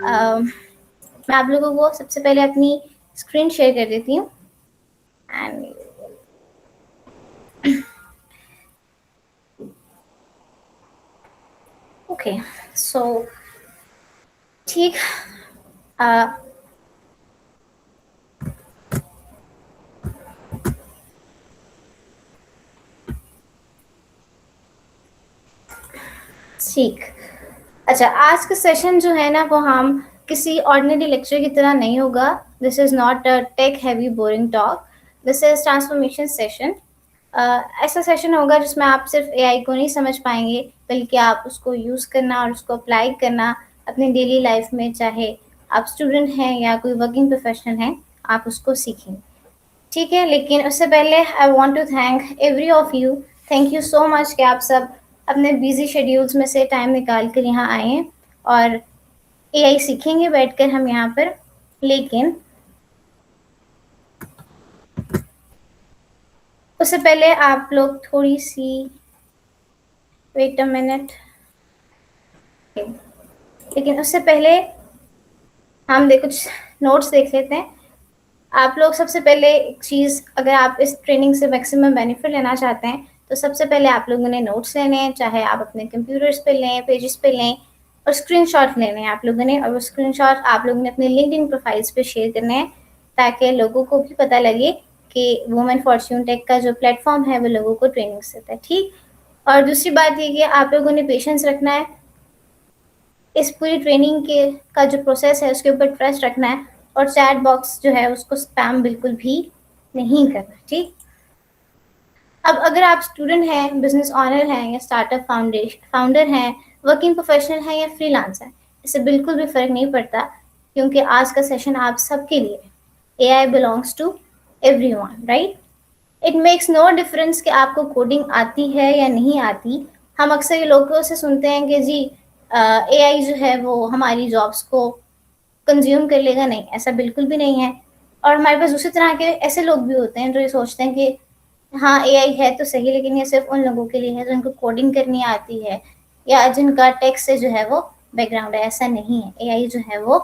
मैं आप लोगों को सबसे पहले अपनी स्क्रीन शेयर कर देती हूँ एंड ओके सो ठीक uh, ठीक। अच्छा, आज का सेशन जो है ना वो हम किसी ऑर्डिनरी लेक्चर की तरह नहीं होगा। This is not a tech heavy boring talk, this is transformation session. ऐसा सेशन होगा जिसमें आप सिर्फ एआई को नहीं समझ पाएंगे, बल्कि आप उसको यूज़ करना और उसको अप्लाई करना अपनी डेली लाइफ में, चाहे आप स्टूडेंट हैं या कोई वर्किंग प्रोफेशनल हैं, आप उसको सीखेंगे। ठीक है, लेकिन उससे पहले I want to thank every of you. Thank you so much कि आप सब अपने बिजी शेड्यूल्स में से टाइम निकाल कर यहाँ आए हैं और एआई सीखेंगे बैठकर हम यहाँ पर। लेकिन उससे पहले आप लोग थोड़ी सी वेट अ मिनट, लेकिन उससे पहले हम कुछ नोट्स देख लेते हैं। आप लोग सबसे पहले एक चीज़, अगर आप इस ट्रेनिंग से मैक्सिमम बेनिफिट लेना चाहते हैं तो सबसे पहले आप लोगों ने नोट्स लेने हैं, चाहे आप अपने कंप्यूटर्स पे लें, पेजेस पे लें, और स्क्रीनशॉट लेने हैं आप लोगों ने, और वो स्क्रीनशॉट आप लोगों ने अपने लिंक्डइन प्रोफाइल्स पे शेयर करने हैं ताकि लोगों को भी पता लगे कि वुमेन फॉर्च्यून टेक का जो प्लेटफॉर्म है वो लोगों को ट्रेनिंग देता है। ठीक। और दूसरी बात ये कि आप लोगों ने पेशेंस रखना है, इस पूरी ट्रेनिंग के का जो प्रोसेस है उसके ऊपर ट्रस्ट रखना है, और चैट बॉक्स जो है उसको स्पैम बिल्कुल भी नहीं करना। ठीक। अब अगर आप स्टूडेंट हैं, बिजनेस ऑनर हैं, या स्टार्टअप फाउंडर हैं, वर्किंग प्रोफेशनल हैं या फ्रीलांसर हैं, इससे बिल्कुल भी फर्क नहीं पड़ता, क्योंकि आज का सेशन आप सबके लिए। AI belongs to everyone, right? It makes no difference कि आपको कोडिंग आती है या नहीं आती। हम अक्सर ये लोगों से सुनते हैं कि जी एआई जो है वो हमारी जॉब्स को कंज्यूम कर लेगा। नहीं, ऐसा बिल्कुल भी नहीं है। और हमारे पास दूसरी तरह के ऐसे लोग भी होते हैं जो ये सोचते हैं कि हाँ एआई है तो सही, लेकिन ये सिर्फ उन लोगों के लिए है जिनको कोडिंग करनी आती है या जिनका टेक से जो है वो बैकग्राउंड है। ऐसा नहीं है, एआई जो है वो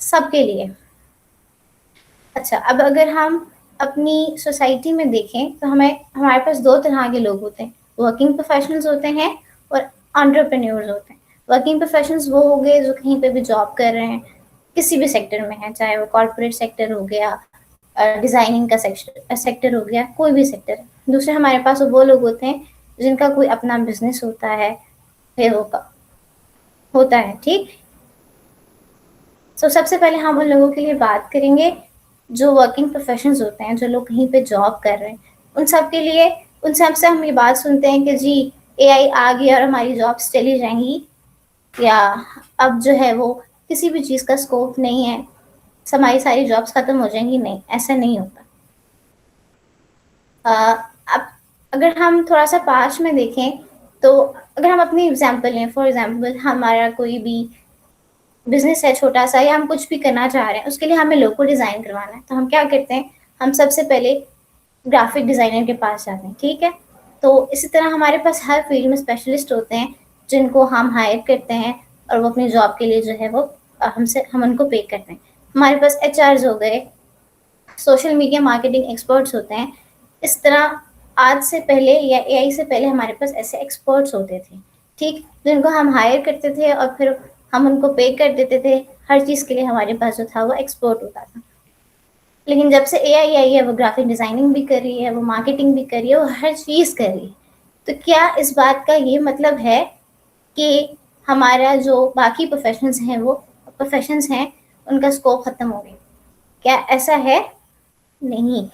सबके लिए। अच्छा, अब अगर हम अपनी सोसाइटी में देखें तो हमारे पास दो तरह के लोग होते हैं। वर्किंग प्रोफेशनल्स होते हैं और एंटरप्रेन्योर्स होते हैं। वर्किंग प्रोफेशनल्स वो हो गए जो कहीं पे भी जॉब कर रहे हैं, किसी भी सेक्टर में है, चाहे वो कॉर्पोरेट सेक्टर हो गया, डिज़ाइनिंग का सेक्टर हो गया, कोई भी सेक्टर। दूसरे हमारे पास वो लोग होते हैं जिनका कोई अपना बिजनेस होता है, फिर होता है। ठीक। सबसे पहले हम उन लोगों के लिए बात करेंगे जो वर्किंग प्रोफेशनल्स होते हैं, जो लोग कहीं पे जॉब कर रहे हैं। उन सब के लिए, उन सब से हम ये बात सुनते हैं कि जी एआई आ गया और हमारी जॉब्स चली जाएंगी, या अब जो है वो किसी भी चीज़ का स्कोप नहीं है, हमारी सारी जॉब्स खत्म हो जाएंगी। नहीं, ऐसा नहीं होता। अब अगर हम थोड़ा सा पास्ट में देखें तो अगर हम अपनी एग्जांपल लें, फॉर एग्जांपल हमारा कोई भी बिजनेस है छोटा सा, या हम कुछ भी करना चाह रहे हैं, उसके लिए हमें लोगो डिज़ाइन करवाना है, तो हम क्या करते हैं, हम सबसे पहले ग्राफिक डिज़ाइनर के पास जाते हैं। ठीक है। तो इसी तरह हमारे पास हर फील्ड में स्पेशलिस्ट होते हैं जिनको हम हायर करते हैं, और वो अपनी जॉब के लिए जो है वो हम उनको पे करते हैं। हमारे पास एचआरस हो गए, सोशल मीडिया मार्केटिंग एक्सपर्ट्स होते हैं। इस तरह आज से पहले या एआई से पहले हमारे पास ऐसे एक्सपर्ट्स होते थे। ठीक। जिनको हम हायर करते थे और फिर हम उनको पे कर देते थे। हर चीज़ के लिए हमारे पास जो था वो एक्सपर्ट होता था। लेकिन जब से एआई आई है, वो ग्राफिक डिज़ाइनिंग भी कर रही है, वो मार्केटिंग भी कर रही है, वो हर चीज़ कर रही है। तो क्या इस बात का ये मतलब है कि हमारा जो बाकी प्रोफेशंस हैं उनका स्कोप खत्म हो गया? क्या ऐसा है? नहीं,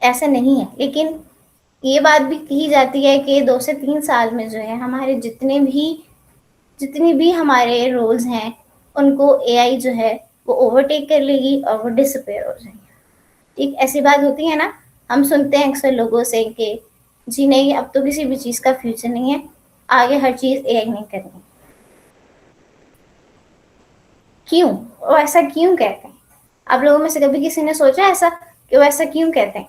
ऐसा नहीं है। लेकिन ये बात भी कही जाती है कि 2 से 3 साल में जो है हमारे जितने भी हमारे रोल्स हैं उनको एआई जो है वो ओवरटेक कर लेगी और वो डिसअपेयर हो जाएंगे। ठीक, ऐसी बात होती है ना। हम सुनते हैं अक्सर लोगों से कि जी नहीं, अब तो किसी भी चीज़ का फ्यूचर नहीं है, आगे हर चीज़ एआई नहीं करेंगे। क्यों? वो ऐसा क्यों कहते हैं? आप लोगों में से कभी किसी ने सोचा ऐसा कि वो ऐसा क्यों कहते हैं?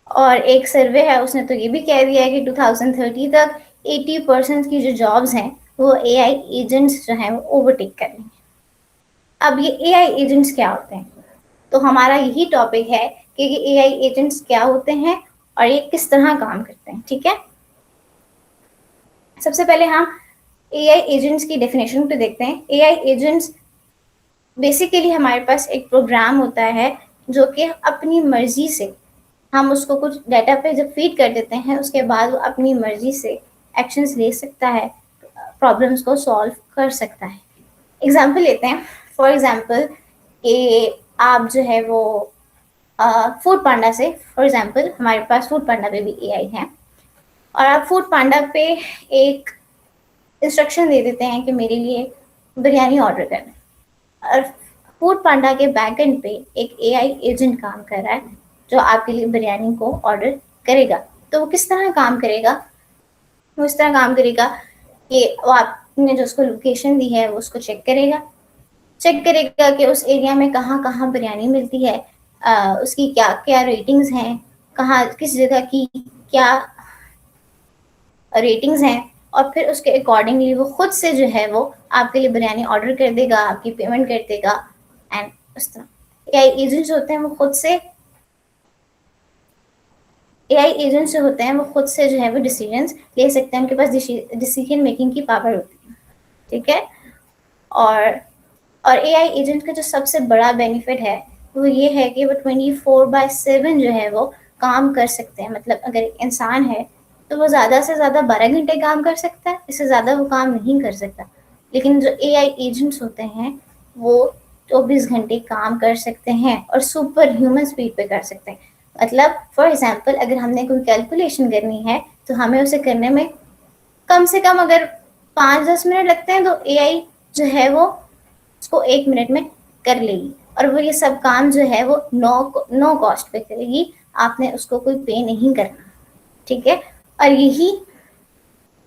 और एक सर्वे है उसने तो ये भी कह दिया है कि 2030 तक 80% की जो जॉब्स हैं वो एआई एजेंट्स जो हैं वो ओवरटेक कर लेंगे। अब ये एआई एजेंट्स क्या होते हैं, तो हमारा यही टॉपिक है कि एआई एजेंट्स क्या होते हैं और ये किस तरह काम करते हैं। ठीक है, सबसे पहले हम एआई एजेंट्स की डेफिनेशन पे देखते हैं। एआई एजेंट्स बेसिकली हमारे पास एक प्रोग्राम होता है जो कि अपनी मर्जी से हम उसको कुछ डाटा पे जब फीड कर देते हैं, उसके बाद वो अपनी मर्जी से एक्शंस ले सकता है, प्रॉब्लम्स को सॉल्व कर सकता है। एग्जाम्पल लेते हैं, फॉर एग्जाम्पल कि आप जो है वो फूड पांडा से, फॉर एग्जाम्पल हमारे पास फूड पांडा पे भी एआई है, और आप फूड पांडा पे एक इंस्ट्रक्शन दे देते हैं कि मेरे लिए बिरयानी ऑर्डर करना, और फूड पांडा के बैकएंड पे एक एआई एजेंट काम कर रहा है जो आपके लिए बिरयानी को ऑर्डर करेगा। तो वो किस तरह काम करेगा, वो इस तरह काम करेगा कि वो आपने जो उसको लोकेशन दी है वो उसको चेक करेगा कि उस एरिया में कहाँ कहाँ बिरयानी मिलती है, उसकी क्या क्या रेटिंग्स हैं, कहाँ किस जगह की क्या रेटिंग्स हैं, और फिर उसके अकॉर्डिंगली वो खुद से जो है वो आपके लिए बिरयानी ऑर्डर कर देगा, आपकी पेमेंट कर देगा। एंड उस तरह एआई एजेंट्स होते हैं वो खुद से एआई एजेंट्स जो होते हैं वो खुद से जो है वो डिसीजंस ले सकते हैं, उनके पास डिसीजन मेकिंग की पावर होती है। ठीक है, और एआई एजेंट का जो सबसे बड़ा बेनिफिट है वो ये है कि वो 24/7 जो है वो काम कर सकते हैं। मतलब अगर एक इंसान है तो वो ज़्यादा से ज़्यादा 12 घंटे काम कर सकता है, इससे ज़्यादा वो काम नहीं कर सकता। लेकिन जो एआई एजेंट्स होते हैं वो 24 घंटे काम कर सकते हैं और सुपर ह्यूमन स्पीड पे कर सकते हैं। मतलब फॉर एग्जाम्पल अगर हमने कोई कैलकुलेशन करनी है तो हमें उसे करने में कम से कम अगर 5-10 मिनट लगते हैं, तो एआई जो है वो उसको 1 मिनट में कर लेगी, और वो ये सब काम जो है वो नो कॉस्ट पे करेगी, आपने उसको कोई पे नहीं करना। ठीक है, और यही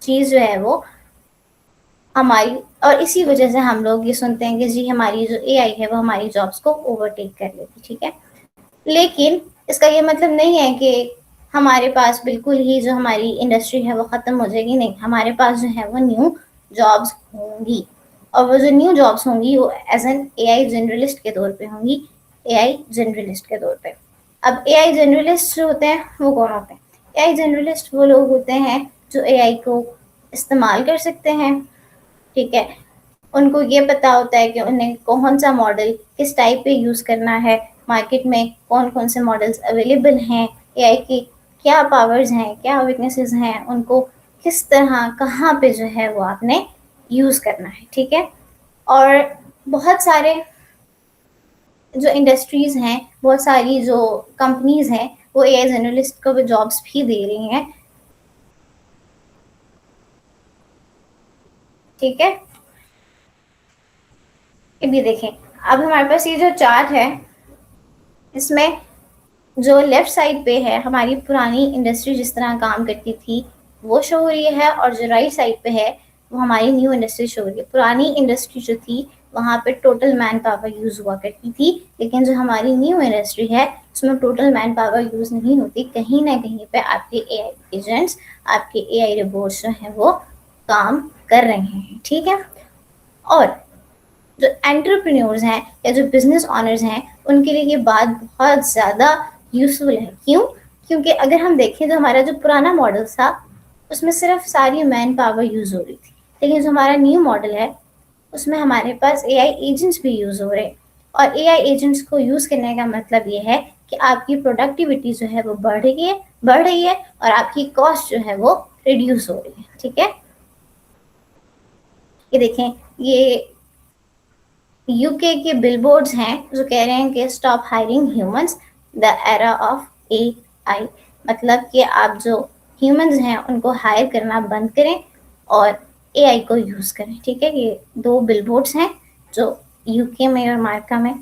चीज जो है वो हमारी, और इसी वजह से हम लोग ये सुनते हैं कि जी हमारी जो एआई है वो हमारी जॉब्स को ओवरटेक कर लेगी। ठीक है, लेकिन इसका ये मतलब नहीं है कि हमारे पास बिल्कुल ही जो हमारी इंडस्ट्री है वो खत्म हो जाएगी। नहीं, हमारे पास जो है वो न्यू जॉब्स होंगी, और वो जो न्यू जॉब्स होंगी वो एज एन एआई जनरलिस्ट के तौर पे होंगी, एआई जनरलिस्ट के तौर पे। अब एआई जनरलिस्ट जो होते हैं वो कौन होते हैं? एआई जनरलिस्ट वो लोग होते हैं जो एआई को इस्तेमाल कर सकते हैं। ठीक है, उनको ये पता होता है कि उन्हें कौन सा मॉडल किस टाइप पे यूज़ करना है, मार्केट में कौन कौन से मॉडल्स अवेलेबल हैं, एआई की क्या पावर्स हैं, क्या वीकनेसेस हैं, उनको किस तरह कहाँ पे जो है वो आपने यूज़ करना है। ठीक है, और बहुत सारे जो इंडस्ट्रीज़ हैं, बहुत सारी जो कंपनीज़ हैं वो एआई जर्नलिस्ट को भी जॉब्स भी दे रही हैं। ठीक है, ये भी देखें। अब हमारे पास ये जो चार्ट है इसमें जो लेफ्ट साइड पे है हमारी पुरानी इंडस्ट्री जिस तरह काम करती थी वो शो हो रही है, और जो राइट साइड पे है वो हमारी न्यू इंडस्ट्री शो हो रही है। पुरानी इंडस्ट्री जो थी वहाँ पे टोटल मैन पावर यूज हुआ करती थी, लेकिन जो हमारी न्यू इंडस्ट्री है उसमें टोटल मैन पावर यूज नहीं होती। कहीं ना कहीं पे आपके एआई एजेंट्स, आपके एआई रोबोट्स जो हैं वो काम कर रहे हैं। ठीक है, और जो एंटरप्रेन्योर्स हैं या जो बिजनेस ऑनर्स हैं उनके लिए ये बात बहुत ज़्यादा यूजफुल है। क्यों? क्योंकि अगर हम देखें तो हमारा जो पुराना मॉडल था उसमें सिर्फ सारी मैन पावर यूज़ हो रही थी, लेकिन जो हमारा न्यू मॉडल है उसमें हमारे पास एआई एजेंट्स भी यूज़ हो रहे हैं। और एआई एजेंट्स को यूज़ करने का मतलब ये है कि आपकी प्रोडक्टिविटी जो है वो बढ़ रही है और आपकी कॉस्ट जो है वो रिड्यूस हो रही है। ठीक है, ये देखें, ये यूके के बिलबोर्ड्स हैं जो कह रहे हैं कि stop hiring humans, the era of AI. मतलब कि आप जो ह्यूमंस हैं उनको हायर करना बंद करें और एआई को यूज़ करें। ठीक है, ये 2 बिलबोर्ड्स हैं जो यूके में और अमेरिका में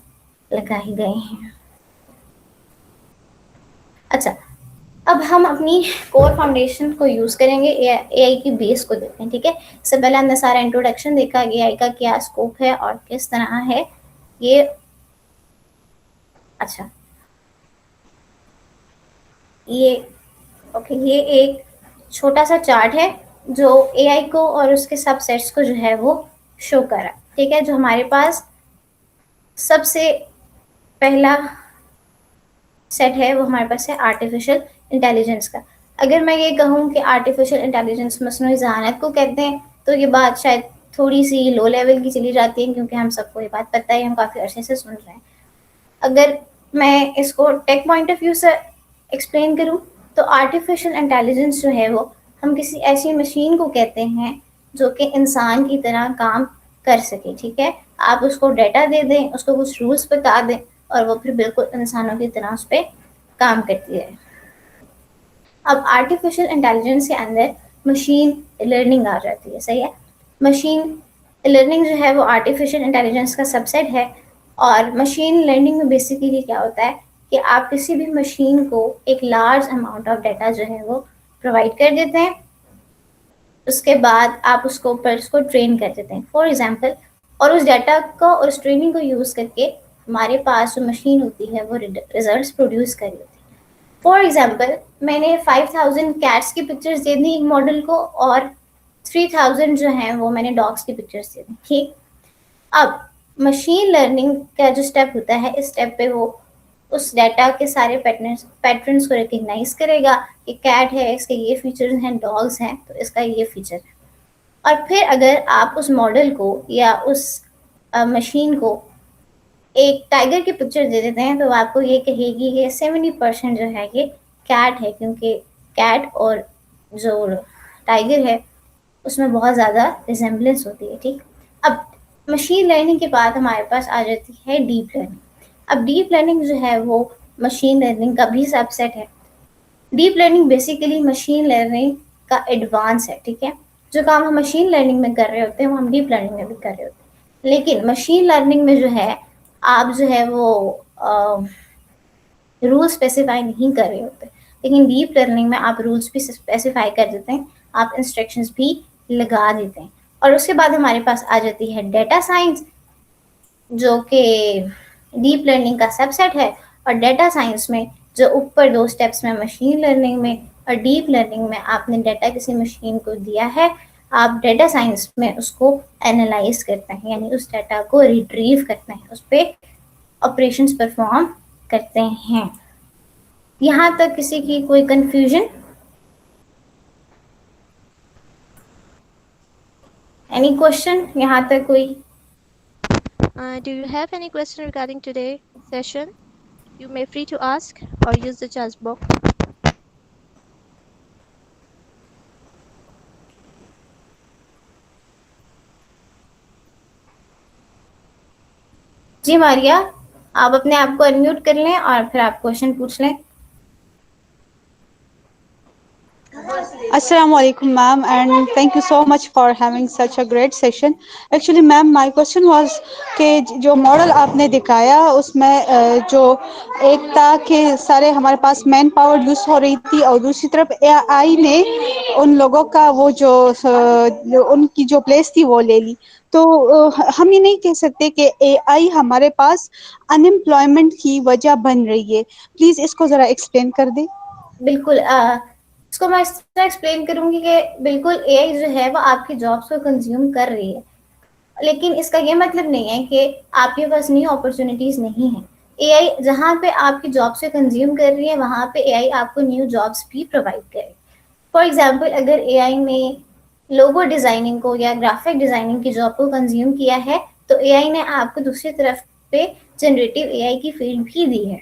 लगाए गए हैं। अच्छा, अब हम अपनी कोर फाउंडेशन को यूज़ करेंगे, एआई की बेस को देखते हैं। ठीक है, इससे पहले हमने सारा इंट्रोडक्शन देखा, एआई का क्या स्कोप है और किस तरह है ये। अच्छा, ये ओके, ये एक छोटा सा चार्ट है जो एआई को और उसके सबसेट्स को जो है वो शो करा। ठीक है, जो हमारे पास सबसे पहला सेट है वो हमारे पास है आर्टिफिशियल इंटेलिजेंस का। अगर मैं ये कहूँ कि आर्टिफिशियल इंटेलिजेंस मसनूई ज़हानत को कहते हैं, तो ये बात शायद थोड़ी सी लो लेवल की चली जाती है, क्योंकि हम सबको ये बात पता है, हम काफ़ी अरसे से सुन रहे हैं। अगर मैं इसको टेक पॉइंट ऑफ व्यू से एक्सप्लेन करूँ, तो आर्टिफिशियल इंटेलिजेंस जो है वो हम किसी ऐसी मशीन को कहते हैं जो कि इंसान की तरह काम कर सके। ठीक है, आप उसको डाटा दे दें, उसको कुछ रूल्स बता दें, और वो फिर बिल्कुल इंसानों की तरह उस पर काम करती है। अब आर्टिफिशियल इंटेलिजेंस के अंदर मशीन लर्निंग आ जाती है। सही है, मशीन लर्निंग जो है वो आर्टिफिशियल इंटेलिजेंस का सबसेट है। और मशीन लर्निंग में बेसिकली क्या होता है कि आप किसी भी मशीन को एक लार्ज अमाउंट ऑफ डाटा जो है वो प्रोवाइड कर देते हैं, उसके बाद आप उसको ऊपर उसको ट्रेन कर देते हैं फॉर एग्जांपल, और उस डाटा को और उस ट्रेनिंग को यूज़ करके हमारे पास जो मशीन होती है वो रिजल्ट्स प्रोड्यूस कर रही होती है। फॉर एग्जाम्पल, मैंने 5000 कैट्स की पिक्चर्स दे दी एक मॉडल को, और 3000 जो हैं वो मैंने डॉग्स की पिक्चर्स दे दी। ठीक, अब मशीन लर्निंग का जो स्टेप होता है, इस स्टेप पे वो उस डाटा के सारे पैटर्न्स को रिकग्नाइज करेगा कि कैट है, इसके ये फीचर्स हैं, डॉग्स हैं तो इसका ये फीचर है। और फिर अगर आप उस मॉडल को या उस मशीन को एक टाइगर की पिक्चर दे देते हैं, तो आपको ये कहेगी कि 70% जो है ये कैट है, क्योंकि कैट और जो टाइगर है उसमें बहुत ज़्यादा रिजेम्बलेंस होती है। ठीक, अब मशीन लर्निंग के बाद हमारे पास आ जाती है डीप लर्निंग। अब डीप लर्निंग जो है वो मशीन लर्निंग का भी सबसेट है। Deep learning basically machine learning का एडवांस है। ठीक है, जो काम हम मशीन लर्निंग में कर रहे होते हैं वो हम डीप लर्निंग में भी कर रहे होते हैं, लेकिन मशीन लर्निंग में जो है आप जो है वो रूल स्पेसिफाई नहीं कर रहे होते, लेकिन डीप लर्निंग में आप रूल्स भी स्पेसिफाई कर देते हैं, आप इंस्ट्रक्शंस भी लगा देते हैं। और उसके बाद हमारे पास आ जाती है डेटा साइंस, जो कि डीप लर्निंग का सबसेट है। और डेटा साइंस में जो ऊपर दो स्टेप्स में मशीन लर्निंग में और डीप लर्निंग में आपने डाटा किसी मशीन को दिया है, आप डेटा साइंस में उसको एनालाइज करते हैं, यानी उस डाटा को रिट्रीव करते हैं, उस पर ऑपरेशंस परफॉर्म करते हैं। यहाँ तक किसी की कोई कंफ्यूजन? एनी क्वेश्चन यहाँ तक कोई? Do you have any question regarding today's session? You may free to ask or use the chat box. जी मारिया, आप अपने आप को अनम्यूट कर लें और फिर आप क्वेश्चन पूछ लें। Assalamu alaikum, ma'am, and thank you so much for having such a great session. Actually, ma'am, my question was कि जो मॉडल आपने दिखाया उसमें जो एक था कि सारे हमारे पास मैन पावर यूज हो रही थी और दूसरी तरफ एआई ने उन लोगों का वो जो उनकी जो प्लेस थी वो ले ली। तो हम ये नहीं कह सकते कि एआई हमारे पास अनएम्प्लॉयमेंट की वजह बन रही है। प्लीज इसको जरा एक्सप्लेन कर दें। बिल्कुल, इसको मैं इस तरह एक्सप्लेन करूंगी कि बिल्कुल एआई जो है वो आपकी जॉब्स को कंज्यूम कर रही है, लेकिन इसका ये मतलब नहीं है कि आपके पास न्यू अपॉर्चुनिटीज नहीं है। एआई जहाँ पे आपकी जॉब से कंज्यूम कर रही है, वहाँ पे एआई आपको न्यू जॉब्स भी प्रोवाइड करे। फॉर एग्जाम्पल, अगर एआई ने लोगो डिजाइनिंग को या ग्राफिक डिजाइनिंग की जॉब को कंज्यूम किया है, तो एआई ने आपको दूसरी तरफ पे जनरेटिव एआई की फील्ड भी दी है,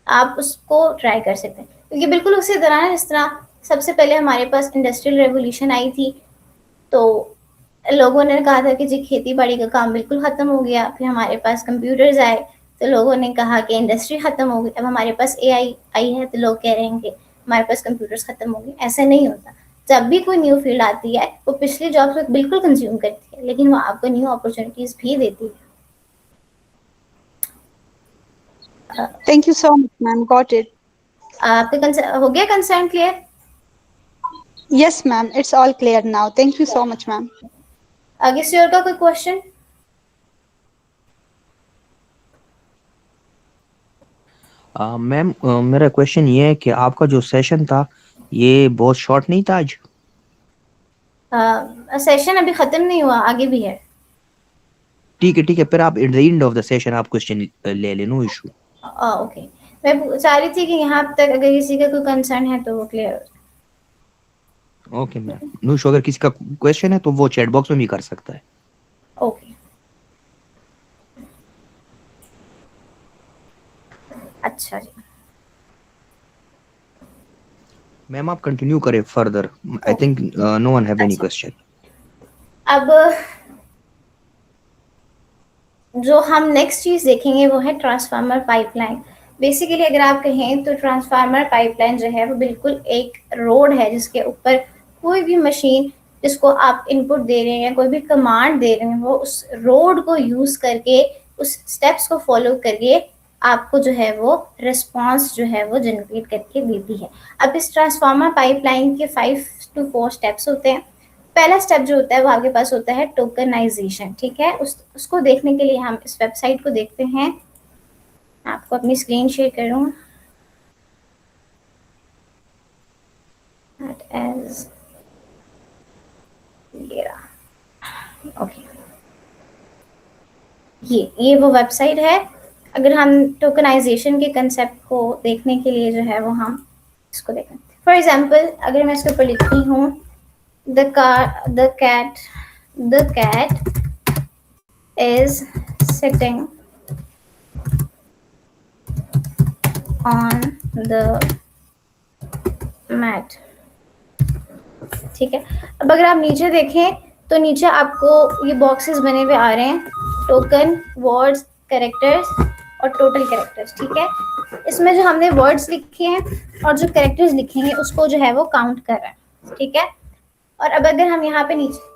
आप उसको ट्राई कर सकते हैं। क्योंकि बिल्कुल उसी तरह जिस तरह सबसे पहले हमारे पास इंडस्ट्रियल रेवोल्यूशन आई थी, तो लोगों ने कहा था कि जी खेती बाड़ी का काम बिल्कुल ख़त्म हो गया। फिर हमारे पास कंप्यूटर्स आए तो लोगों ने कहा कि इंडस्ट्री ख़त्म हो गई। अब हमारे पास एआई आई है तो लोग कह रहे हैं कि हमारे पास कंप्यूटर्स ख़त्म हो गए। ऐसा नहीं होता। जब भी कोई न्यू फील्ड आती है वो पिछली जॉब्स को बिल्कुल कंज्यूम करती है, लेकिन वो आपको न्यू अपॉर्चुनिटीज़ भी देती है। Thank you so much, ma'am. Got it. आपका हो गया concern clear? Yes, ma'am. It's all clear now. Thank you so much, ma'am. किसी और का कोई क्वेश्चन? मैम, मेरा क्वेश्चन ये है कि आपका जो सेशन था ये बहुत शॉर्ट नहीं था आज? सेशन अभी खत्म नहीं हुआ, आगे भी है। ठीक है, फिर आप at the end of the session आप क्वेश्चन ले ले, नो इशू। ओके, मैं चाह रही थी कि यहाँ तक अगर किसी का कोई कंसर्न है तो वो क्लियर हो। Okay ma'am, no issue. अगर किसी का क्वेश्चन है तो वो चैट बॉक्स में भी कर सकता है। ओके, अच्छा जी। मैम आप कंटिन्यू करें further, I think no one have any अच्छा, क्वेश्चन। अब जो हम नेक्स्ट चीज देखेंगे वो है ट्रांसफार्मर पाइपलाइन। बेसिकली अगर आप कहें तो ट्रांसफार्मर पाइपलाइन जो है वो बिल्कुल एक रोड है जिसके ऊपर कोई भी मशीन जिसको आप इनपुट दे रहे हैं या कोई भी कमांड दे रहे हैं वो उस रोड को यूज करके, उस स्टेप्स को फॉलो करके आपको जो है वो रिस्पॉन्स जो है वो जनरेट करके देती है। अब इस ट्रांसफार्मर पाइपलाइन के 5 to 4 स्टेप्स होते हैं। पहला स्टेप जो होता है वो आपके पास होता है टोकनाइजेशन, ठीक है। उसको देखने के लिए हम इस वेबसाइट को देखते हैं। आपको अपनी स्क्रीन शेयर करूं, दैट इज ओके, ये वो वेबसाइट है। अगर हम टोकनाइजेशन के कंसेप्ट को देखने के लिए जो है वो हम इसको देखें, फॉर एग्जांपल अगर मैं इसके ऊपर लिखती हूँ the cat is sitting on the mat, ठीक है। अब अगर आप नीचे देखें तो नीचे आपको ये बॉक्सेस बने हुए आ रहे हैं, टोकन, वर्ड्स, कैरेक्टर्स और टोटल कैरेक्टर्स, ठीक है। इसमें जो हमने वर्ड्स लिखे हैं और जो कैरेक्टर्स लिखे हैं उसको जो है वो काउंट कर रहा है, ठीक है। और अब अगर हम यहाँ पे नीचे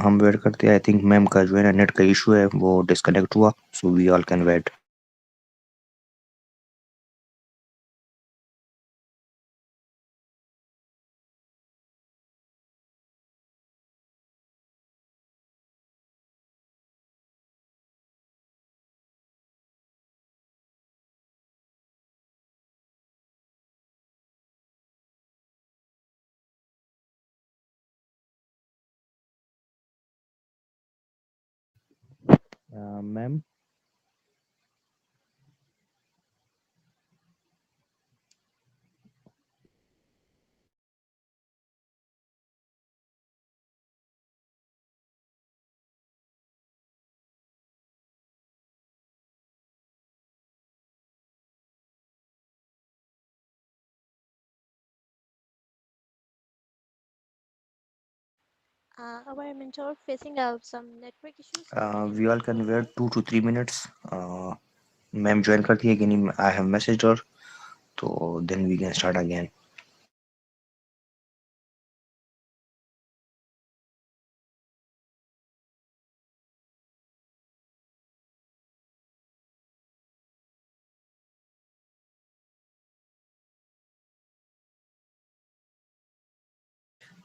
हम वेट करते हैं। आई थिंक मैम का जो है ना नेट का इशू है, वो डिस्कनेक्ट हुआ, so we all can wait. Ma'am Our mentor facing out some network issues. We all can wait 2 to 3 minutes। Ma'am join करती है कि नहीं, आई हैव मैसेज और तो then we can start again.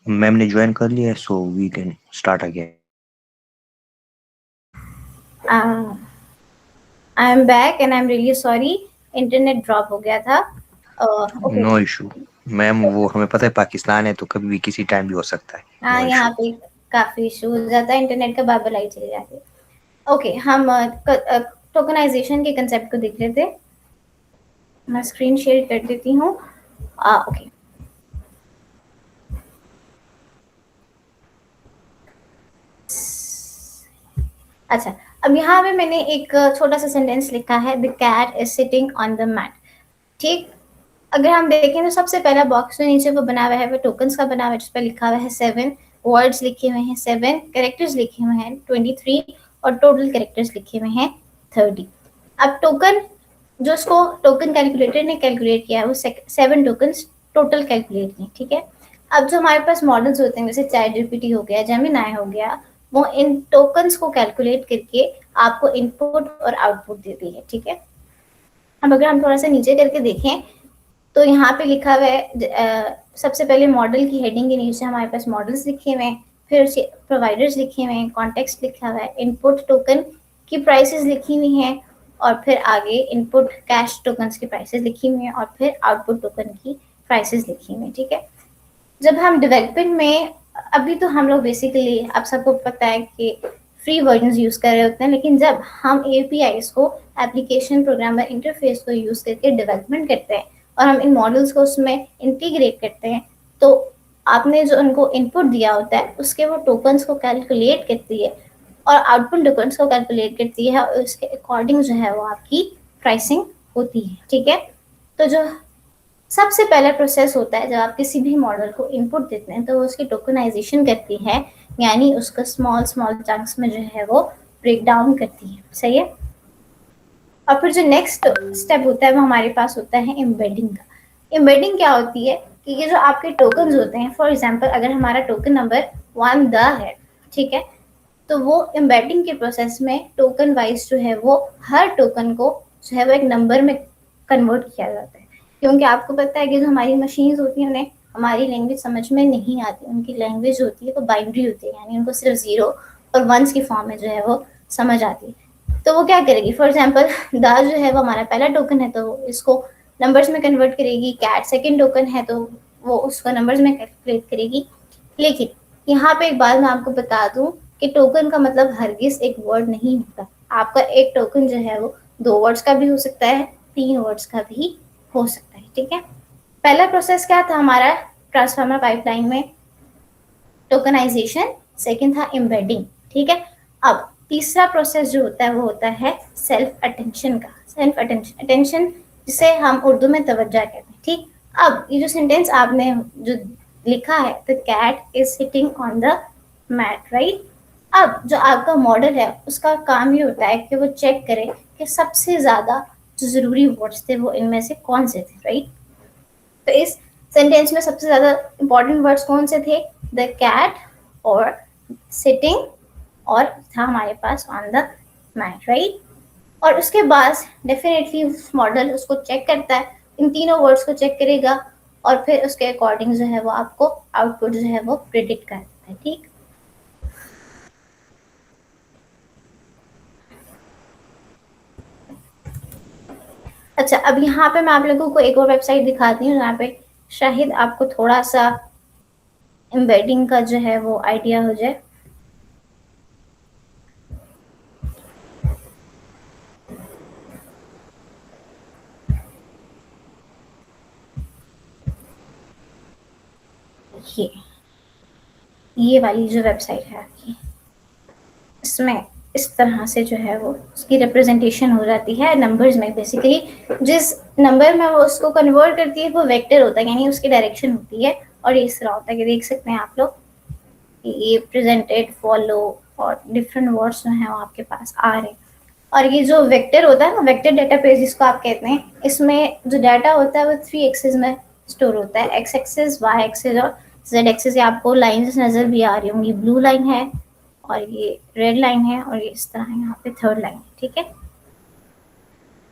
Ma'am ने join कर लिया है, so we can start again. I am back and I am really sorry, internet drop हो गया था। ओके, नो इशू मैम, वो हमें पता है पाकिस्तान है तो कभी भी किसी टाइम भी हो सकता है। हाँ नो यहाँ इशू। पे काफी इशू हो जाता है, इंटरनेट का बार बार लाइट चली जाती है। ओके, हम टोकनाइजेशन के कंसेप्ट को देख लेते हैं। मैं स्क्रीन शेयर कर देती हूँ। ओके, अच्छा, अब यहाँ पे मैंने एक छोटा सा सेंटेंस लिखा है, the cat is sitting on the mat, ठीक। अगर हम देखें तो सबसे पहला बॉक्स जो नीचे वो बना हुआ है वो टोकन्स का बना हुआ है, जिस पर लिखा हुआ है 7 वर्ड्स लिखे हुए हैं, 7 कैरेक्टर्स लिखे हुए हैं 23 और टोटल कैरेक्टर्स लिखे हुए हैं 30। अब टोकन जो उसको टोकन कैलकुलेटर ने कैलकुलेट किया है वो 7 टोकन्स टोटल कैलकुलेट किए, ठीक है। अब जो हमारे पास मॉडल्स होते हैं जैसे चैट जीपीटी हो गया, जेमिनाई हो गया, वो इन टोकन्स को कैलकुलेट करके आपको इनपुट और आउटपुट देती है, ठीक है। अब अगर हम थोड़ा सा नीचे करके देखें तो यहाँ पे लिखा हुआ है सबसे पहले मॉडल की हेडिंग के नीचे हमारे पास मॉडल्स लिखे हुए हैं, फिर उसके प्रोवाइडर्स लिखे हुए हैं, कॉन्टेक्स्ट लिखा हुआ है, इनपुट टोकन की प्राइसेस लिखी हुई हैं, और फिर आगे इनपुट कैश टोकन्स की प्राइसेस लिखी हुई हैं, और फिर आउटपुट टोकन की प्राइसेस लिखी हुई हैं। ठीक है, जब हम डेवलपमेंट में, अभी तो हम लोग बेसिकली, आप सबको पता है कि फ्री वर्जन यूज कर रहे होते हैं, लेकिन जब हम एपीआईज को, एप्लीकेशन प्रोग्रामर इंटरफेस को यूज करके डेवलपमेंट करते हैं और हम इन मॉडल्स को उसमें इंटीग्रेट करते हैं, तो आपने जो उनको इनपुट दिया होता है उसके वो टोकन्स को कैलकुलेट करती है और आउटपुट टोकन्स को कैलकुलेट करती है, और उसके अकॉर्डिंग जो है वो आपकी प्राइसिंग होती है। ठीक है, तो जो सबसे पहला प्रोसेस होता है, जब आप किसी भी मॉडल को इनपुट देते हैं तो वो उसकी टोकनाइजेशन करती है, यानी उसको स्मॉल स्मॉल चंक्स में जो है वो ब्रेक डाउन करती है। सही है, और फिर जो नेक्स्ट स्टेप होता है वो हमारे पास होता है एम्बेडिंग का। एम्बेडिंग क्या होती है कि ये जो आपके टोकन्स होते हैं, फॉर एग्जांपल अगर हमारा टोकन नंबर 1 द है, ठीक है, तो वो एम्बेडिंग के प्रोसेस में टोकन वाइज जो है वो हर टोकन को जो है वो एक नंबर में कन्वर्ट किया जाता है, क्योंकि आपको पता है कि जो हमारी मशीन्स होती हैं उन्हें हमारी लैंग्वेज समझ में नहीं आती, उनकी लैंग्वेज होती है वो बाइनरी होती है, यानी उनको सिर्फ 0 और 1s की फॉर्म में जो है वो समझ आती है। तो वो क्या करेगी, फॉर एग्जाम्पल द जो है वो हमारा पहला टोकन है तो इसको नंबर्स में कन्वर्ट करेगी, कैट सेकेंड टोकन है तो वो उसको नंबर्स में कैलकुलेट करेगी। लेकिन यहाँ पे एक बात मैं आपको बता दूं कि टोकन का मतलब हरगिज एक वर्ड नहीं होता। आपका एक टोकन जो है वो 2 वर्ड्स का भी हो सकता है, 3 वर्ड्स का भी हो सकता है। ठीक है, पहला प्रोसेस क्या था हमारा ट्रांसफार्मर पाइपलाइन में, टोकनाइजेशन, सेकंड था एम्बेडिंग। ठीक है, अब तीसरा प्रोसेस जो होता है वो होता है सेल्फ अटेंशन का। सेल्फ अटेंशन जिसे हम उर्दू में तवज्जो कहते हैं। ठीक, अब ये जो सेंटेंस आपने जो लिखा है, the cat is sitting on the mat, right. अब जो आपका मॉडल है उसका काम ये होता है कि वो चेक करे कि सबसे ज्यादा जो जरूरी वर्ड्स थे वो इनमें से कौन से थे, राइट। तो इस सेंटेंस में सबसे ज्यादा इंपॉर्टेंट वर्ड्स कौन से थे, द कैट और सिटिंग और था हमारे पास ऑन द मैट, राइट। और उसके बाद डेफिनेटली मॉडल उसको चेक करता है, इन तीनों वर्ड्स को चेक करेगा और फिर उसके अकॉर्डिंग जो है वो आपको आउटपुट जो है वो प्रिडिक्ट कर देता है। ठीक, अच्छा, अब यहाँ पे मैं आप लोगों को एक और वेबसाइट दिखाती हूँ जहाँ पे शायद आपको थोड़ा सा एम्बेडिंग का जो है वो आइडिया हो जाए। ये वाली जो वेबसाइट है आपकी, इसमें इस तरह से जो है वो उसकी रिप्रेजेंटेशन हो जाती है नंबर्स में। बेसिकली जिस नंबर में वो उसको कन्वर्ट करती है वो वेक्टर होता है, यानी उसकी डायरेक्शन होती है, और ये इस तरह होता है कि देख सकते हैं आप लोग, ये प्रेजेंटेड, फॉलो और डिफरेंट वर्ड्स जो हैं वो आपके पास आ रहे हैं। और ये जो वेक्टर होता है ना, वेक्टर डाटा पेज जिसको आप कहते हैं, इसमें जो डाटा होता है वो 3 एक्सिस में स्टोर होता है, एक्स एक्सिस, वाई एक्सिस और जेड एक्सिस। ये आपको लाइंस नजर भी आ रही होंगी, ब्लू लाइन है और ये रेड लाइन है और ये इस तरह है, यहाँ पे थर्ड लाइन है। ठीक है,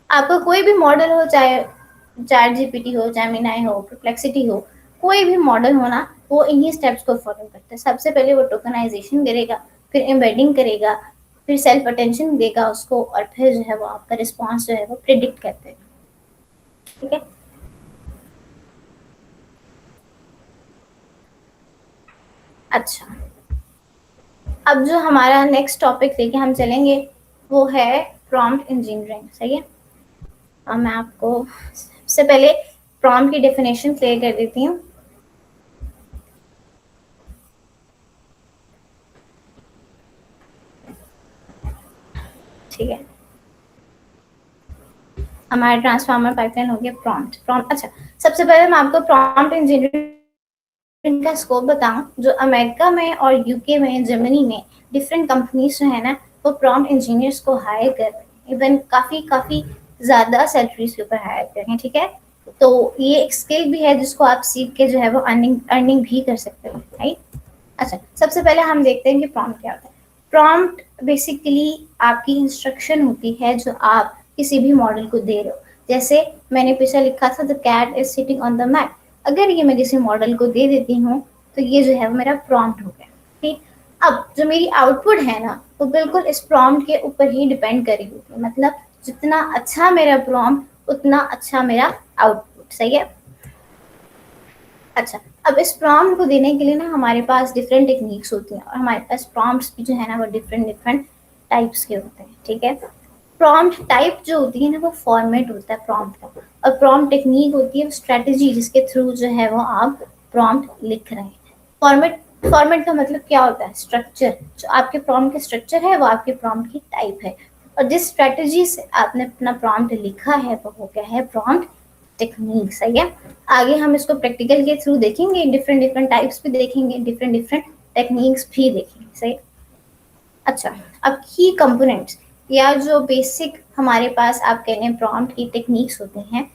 आपका कोई भी मॉडल हो, चाहे चैट जीपीटी हो, जेमिनी हो, परप्लेक्सिटी हो, कोई भी मॉडल हो ना, वो इन्हीं स्टेप्स को फॉलो करता है। सबसे पहले वो टोकनाइजेशन करेगा, फिर एम्बेडिंग करेगा, फिर सेल्फ अटेंशन देगा उसको, और फिर जो है वो आपका रिस्पॉन्स जो है वो प्रिडिक्ट करते हैं। ठीक है, अच्छा, अब जो हमारा नेक्स्ट टॉपिक लेके हम चलेंगे वो है प्रॉम्प्ट इंजीनियरिंग। सही है, और मैं आपको सबसे पहले प्रॉम्प्ट की डेफिनेशन क्लियर कर देती हूँ। ठीक है, हमारा ट्रांसफार्मर पाइपलाइन हो गया प्रॉम्प्ट। अच्छा, सबसे पहले मैं आपको प्रॉम्प्ट इंजीनियरिंग का स्कोप बताऊं। जो अमेरिका में और यूके में, जर्मनी में डिफरेंट कंपनीज जो है ना, वो प्रॉम्प्ट इंजीनियर्स को हायर कर रहे हैं, इवन काफी ज्यादा सैलरीज के ऊपर हायर कर रहे हैं। ठीक है, तो ये एक स्किल भी है जिसको आप सीख के जो है वो अर्निंग भी कर सकते हैं, राइट। अच्छा, सबसे पहले हम देखते हैं कि प्रॉम्प्ट क्या होता है। प्रॉम्प्ट बेसिकली आपकी इंस्ट्रक्शन होती है जो आप किसी भी मॉडल को दे रहे हो। जैसे मैंने पीछे लिखा था the cat is sitting on the mat, अगर ये मैं किसी मॉडल को दे देती हूँ तो ये जो है वो मेरा प्रॉम्प्ट हो गया। ठीक, अब जो मेरी आउटपुट है ना वो बिल्कुल इस प्रॉम्प्ट के ऊपर ही डिपेंड करेगी, मतलब जितना अच्छा मेरा प्रॉम्प्ट उतना अच्छा मेरा आउटपुट। सही है। अच्छा, अब इस प्रॉम्प्ट को देने के लिए ना हमारे पास डिफरेंट टेक्निक्स होती हैं और हमारे पास प्रॉम्प्ट्स भी जो है ना वो डिफरेंट डिफरेंट टाइप्स के होते हैं। ठीक है, प्रॉम्प्ट टाइप जो होती है ना वो फॉर्मेट होता है प्रॉम्प्ट का, और प्रॉम्प्ट टेक्निक होती है स्ट्रेटजी जिसके थ्रू जो है वो आप प्रॉम्प्ट लिख रहे हैं। फॉर्मेट का मतलब क्या होता है? स्ट्रक्चर। जो आपके प्रॉम्प्ट के स्ट्रक्चर है वो आपके प्रॉम्प्ट की टाइप है, और जिस स्ट्रेटजी से आपने अपना प्रॉम्प्ट लिखा है वो हो गया है प्रॉम्प्ट टेक्निक। सही है। आगे हम इसको प्रैक्टिकल के थ्रू देखेंगे, डिफरेंट डिफरेंट टाइप्स भी देखेंगे, डिफरेंट डिफरेंट टेक्निक्स भी देखेंगे। सही। अच्छा, अब की कंपोनेंट्स या जो बेसिक हमारे पास आप कह लें प्रॉम्प्ट की टेक्निक्स होते हैं,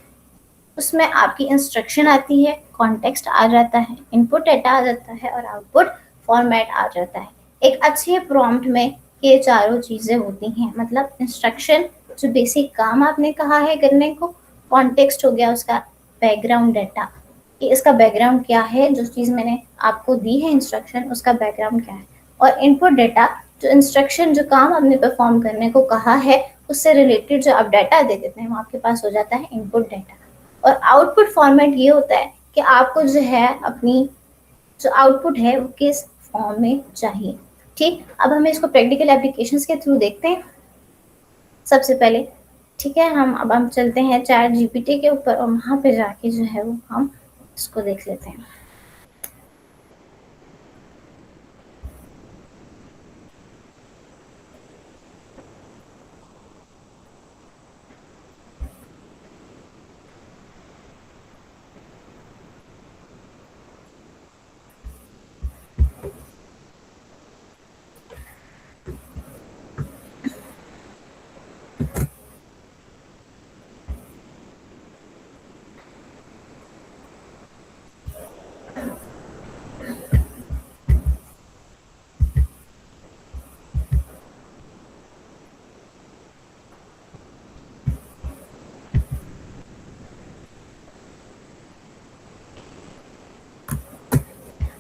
उसमें आपकी इंस्ट्रक्शन आती है, कॉन्टेक्स्ट आ जाता है, इनपुट डेटा आ जाता है और आउटपुट फॉर्मेट आ जाता है। एक अच्छे प्रॉम्प्ट में ये चारों चीजें होती हैं, मतलब इंस्ट्रक्शन जो बेसिक काम आपने कहा है करने को, कॉन्टेक्स्ट हो गया उसका बैकग्राउंड डाटा कि इसका बैकग्राउंड क्या है, जो चीज़ मैंने आपको दी है इंस्ट्रक्शन उसका बैकग्राउंड क्या है, और इनपुट डाटा जो इंस्ट्रक्शन जो काम आपने परफॉर्म करने को कहा है उससे रिलेटेड जो आप डाटा दे देते हैं वो आपके पास हो जाता है इनपुट डाटा। और आउटपुट फॉर्मेट ये होता है कि आपको जो है अपनी जो आउटपुट है वो किस फॉर्म में चाहिए। ठीक, अब हमें इसको प्रैक्टिकल एप्लीकेशंस के थ्रू देखते हैं सबसे पहले। ठीक है, हम चलते हैं चैट जीपीटी के ऊपर और वहाँ पे जाके जो है वो हम इसको देख लेते हैं।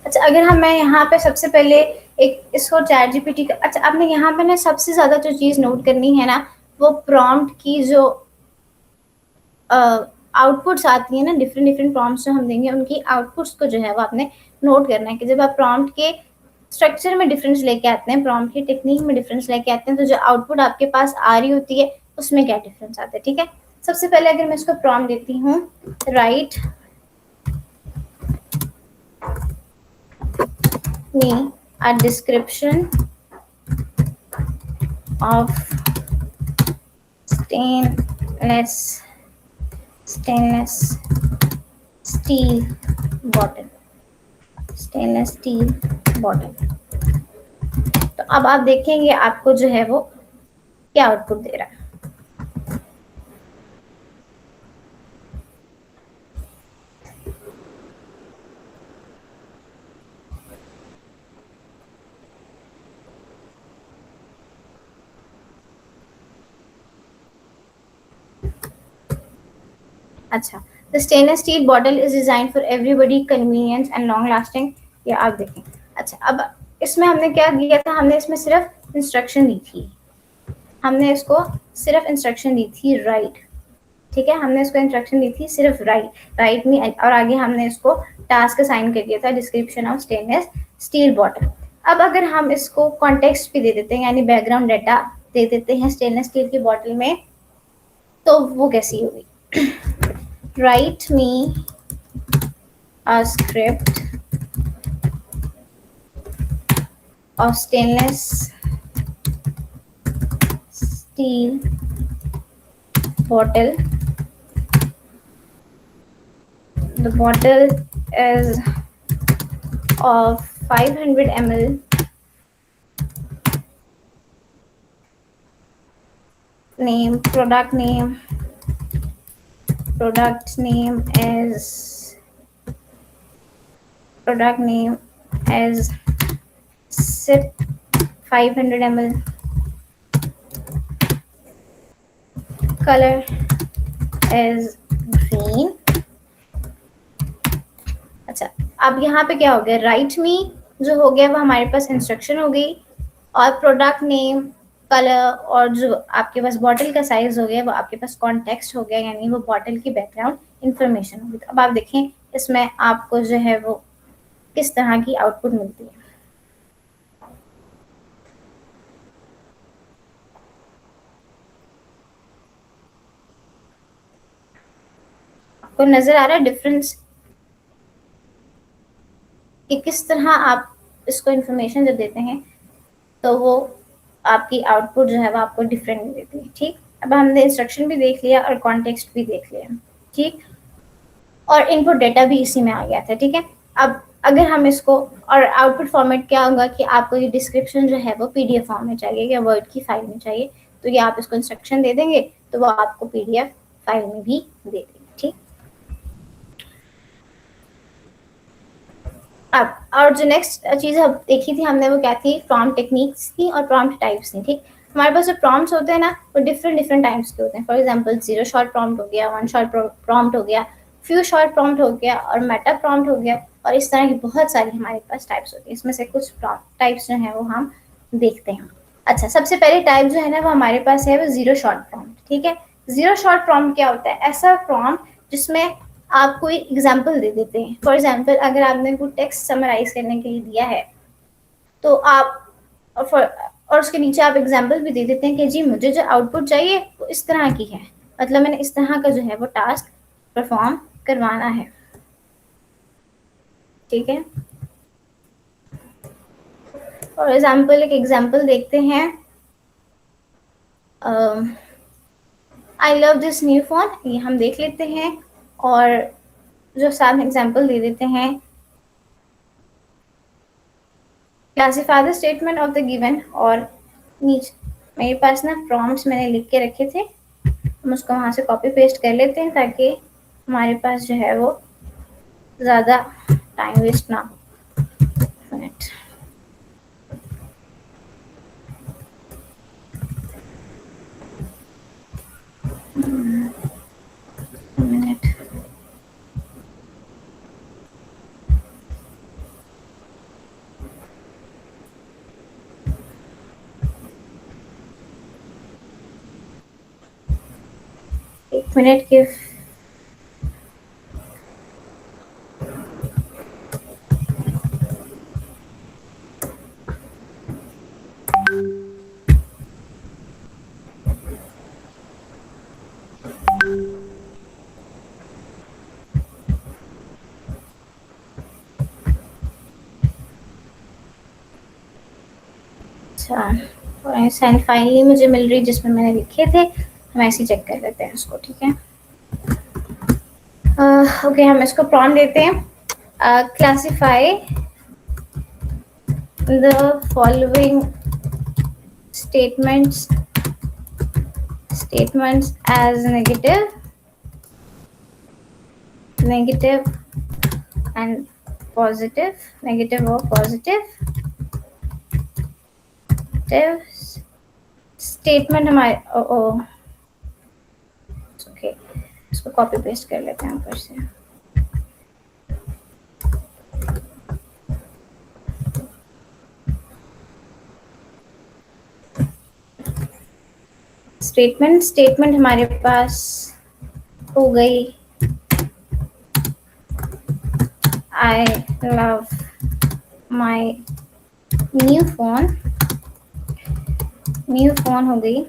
अच्छा, अगर मैं यहाँ पे सबसे पहले एक इसको चैट जीपीटी का, अच्छा आपने यहाँ पे ना सबसे ज्यादा जो चीज नोट करनी है ना वो प्रॉम्प्ट की जो आउटपुट्स आती है ना, डिफरेंट डिफरेंट प्रॉम्प्ट्स जो हम देंगे उनकी आउटपुट्स को जो है वो आपने नोट करना है कि जब आप प्रॉम्प्ट के स्ट्रक्चर में डिफरेंस लेके आते हैं, प्रॉम्प्ट की टेक्निक में डिफरेंस लेके आते हैं, तो जो आउटपुट आपके पास आ रही होती है उसमें क्या डिफरेंस आता है। ठीक है, सबसे पहले अगर मैं इसको प्रॉम्प्ट देती हूँ right me a description of stainless steel bottle, stainless steel bottle। तो अब आप देखेंगे आपको जो है वो क्या आउटपुट दे रहा है। अच्छा, the stainless steel bottle is design for everybody convenience and long lasting. ये आप देखें। अच्छा, अब इसमें हमने क्या दिया था, हमने इसमें सिर्फ इंस्ट्रक्शन दी थी, हमने इसको सिर्फ इंस्ट्रक्शन दी थी राइट। ठीक है, हमने इसको इंस्ट्रक्शन दी थी सिर्फ राइट में, और आगे हमने इसको टास्क असाइन कर दिया था description of stainless steel bottle. अब अगर हम इसको कॉन्टेक्स्ट भी दे देते हैं यानी बैकग्राउंड डाटा दे देते हैं स्टेनलेस स्टील की बॉटल में, तो वो कैसी होगी? Write me a script of stainless steel bottle. The bottle is of 500 ml. Product name is SIP 500 ml. Color is green। अच्छा, अब यहाँ पे क्या हो गया, राइट मी जो हो गया वो हमारे पास इंस्ट्रक्शन हो गई, और प्रोडक्ट नेम, कलर, और जो आपके पास बॉटल का साइज हो गया वो आपके पास कॉन्टेक्स्ट हो गया, यानी वो बॉटल की बैकग्राउंड इंफॉर्मेशन होगी। तो अब आप देखें इसमें आपको जो है वो किस तरह की आउटपुट मिलती है। आपको नजर आ रहा है डिफरेंस कि किस तरह आप इसको इंफॉर्मेशन जब देते हैं तो वो आपकी आउटपुट जो है वो आपको डिफरेंट देती है। ठीक, अब हमने इंस्ट्रक्शन भी देख लिया और कॉन्टेक्स्ट भी देख लिया। ठीक, और इनपुट डेटा भी इसी में आ गया था। ठीक है, अब अगर हम इसको, और आउटपुट फॉर्मेट क्या होगा कि आपको ये डिस्क्रिप्शन जो है वो पीडीएफ फॉर्म में चाहिए या वर्ड की फाइल में चाहिए, तो ये आप इसको इंस्ट्रक्शन दे देंगे तो वो आपको पीडीएफ फाइल में भी दे देंगे। ठीक, अब और जो नेक्स्ट चीज हम देखी थी हमने वो क्या थी, प्रॉम्प्ट टेक्निक्स थी और प्रॉम्प्ट टाइप्स थी। ठीक, हमारे पास जो प्रॉम्प्ट्स होते हैं ना वो डिफरेंट डिफरेंट टाइप्स के होते हैं। फॉर एग्जांपल 0 शॉर्ट प्रॉम्प्ट हो गया, 1 शॉर्ट प्रॉम्प्ट हो गया, फ्यू शॉर्ट प्रॉम्प्ट हो गया, और मेटा प्रॉम्प्ट हो गया, और इस तरह की बहुत सारी हमारे पास टाइप्स होती है। इसमें से कुछ प्रॉम्प्ट टाइप्स जो है वो हम देखते हैं। अच्छा, सबसे पहले टाइप जो है ना वो हमारे पास है वो 0 शॉर्ट प्रॉम्प्ट। ठीक है, 0 शॉर्ट प्रॉम्प्ट क्या होता है, ऐसा प्रॉम्प्ट जिसमें आप कोई एग्जाम्पल दे देते हैं। फॉर एग्जाम्पल अगर आपने कोई टेक्स्ट समराइज करने के लिए दिया है तो आप और उसके नीचे आप एग्जाम्पल भी दे देते हैं कि जी मुझे जो आउटपुट चाहिए वो इस तरह की है, मतलब मैंने इस तरह का जो है वो टास्क परफॉर्म करवाना है। ठीक है, फॉर एग्जाम्पल एक एग्जाम्पल देखते हैं, I love this new phone, ये हम देख लेते हैं, और जो साथ एग्जाम्पल दे देते हैं, classify the statement of the given, और नीचे मेरे पास ना प्रॉम्प्ट्स मैंने लिख के रखे थे, हम उसको वहां से कॉपी पेस्ट कर लेते हैं ताकि हमारे पास जो है वो ज़्यादा टाइम वेस्ट ना हो। मिनट, मिनट, एक मिनट के अच्छा, साइन फाइल ही मुझे मिल रही जिसमें मैंने लिखे थे, हम ऐसे ही चेक कर लेते हैं उसको। ठीक है, ओके, हम इसको प्रॉम्प्ट देते हैं, classify the following statements as negative and positive, negative or positive statement हमारे ओके, इसको कॉपी पेस्ट कर लेते हैं ऊपर से। स्टेटमेंट हमारे पास हो गई, I love my new phone हो गई,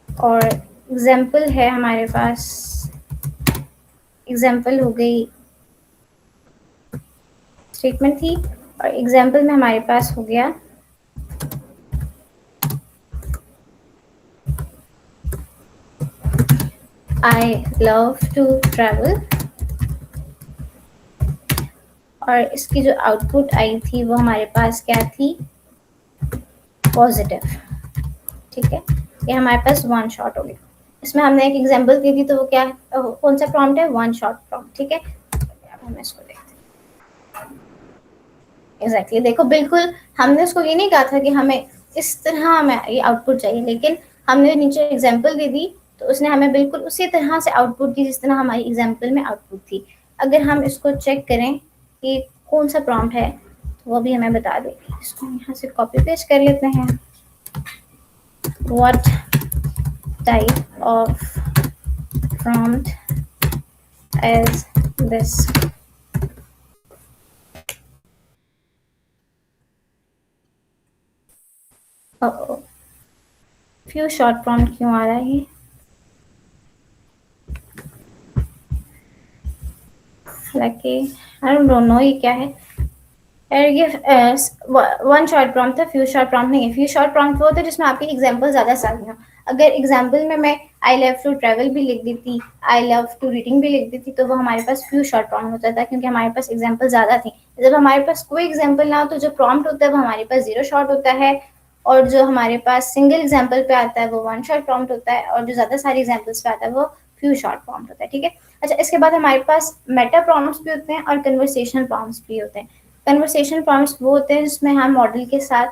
और एग्जाम्पल है हमारे पास, एग्जाम्पल हो गई, स्टेटमेंट थी और एग्जाम्पल में हमारे पास हो गया आई लव टू ट्रैवल, और इसकी जो आउटपुट आई थी वो हमारे पास क्या थी, पॉजिटिव। ठीक है, ये हमारे पास 1 शॉट हो गया। इसमें हमने एक एग्जांपल दी थी तो वो क्या, कौन सा प्रॉम्प्ट है, 1 शॉट प्रॉम्प्ट। ठीक है, अब हम इसको देखते हैं। एग्जैक्टली देखो, बिल्कुल हमने उसको ये नहीं कहा था कि हमें इस तरह हमें ये आउटपुट चाहिए, लेकिन हमने नीचे एग्जांपल दे दी तो उसने हमें बिल्कुल उसी तरह से आउटपुट दी जिस तरह हमारी एग्जाम्पल में आउटपुट थी। अगर हम इसको चेक करें कि कौन सा प्रॉम्प्ट है तो वो भी हमें बता देगी। इसको यहाँ से कॉपी पेस्ट कर लेते हैं। What type of prompt is this? Oh, few short prompt क्यों आ रहा है ये? हालांकि I don't know ये क्या है। ये वन शॉर्ट प्रॉम्प्ट था, फ्यू शॉर्ट प्रॉम्प्ट नहीं है। फ्यू शॉर्ट प्रॉम्प्ट वो होता है जिसमें आपकी एग्जांपल ज़्यादा सारी हो। अगर एग्जांपल में मैं आई लव टू ट्रैवल भी लिख देती, आई लव टू रीडिंग भी लिख देती, तो वो हमारे पास फ्यू शॉर्ट प्रॉम्प्ट होता था, क्योंकि हमारे पास एग्जांपल ज़्यादा थी। जब हमारे पास कोई एग्जांपल ना हो तो जो प्रॉम्प्ट होता है वो हमारे पास 0 शॉर्ट होता है, और जो हमारे पास सिंगल एग्जाम्पल पे आता है वो 1 शॉर्ट प्रॉम्प्ट होता है, और जो ज़्यादा सारी एग्जाम्पल्स पे आता है वो फ्यू शॉर्ट प्रॉम्प्ट होता है। ठीक है। अच्छा, इसके बाद हमारे पास मेटा प्रॉम्प्ट्स भी होते हैं और कन्वर्सेशन प्रॉम्प्ट्स भी होते हैं। कन्वर्सेशन प्रॉम्प्ट्स वो होते हैं जिसमें हम मॉडल के साथ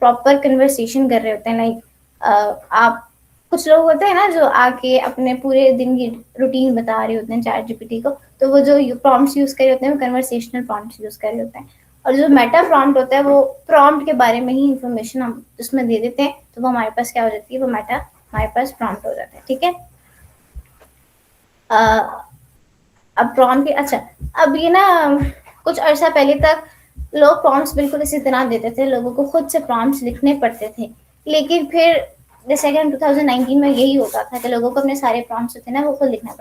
प्रॉपर कन्वर्सेशन कर रहे होते हैं। लाइक आप, कुछ लोग होते हैं ना जो आके अपने पूरे दिन की रूटीन बता रहे होते हैं चैट जीपीटी को, तो वो जो प्रॉम्प्ट्स यूज कर रहे होते हैं वो कन्वर्सेशनल प्रॉम्प्ट्स यूज कर रहे होते हैं। और जो मेटा प्रॉम्प्ट होता है वो प्रॉम्प्ट के बारे में ही इंफॉर्मेशन हम उसमें दे देते हैं, तो वो हमारे पास क्या हो जाती है, वो मेटा हमारे पास प्रॉम्प्ट हो जाता है। ठीक है। अब प्रॉम्प्ट के, अच्छा, अब ये ना कुछ अर्सा पहले तक लोग प्रॉम्प्ट्स बिल्कुल इसी तरह देते थे, लोगों को खुद से प्रॉम्प्ट्स लिखने पड़ते थे। लेकिन फिर जैसे कि 2019 में यही होता था कि लोगों को अपने सारे प्रॉम्प्ट्स होते हैं ना वो खुद लिखना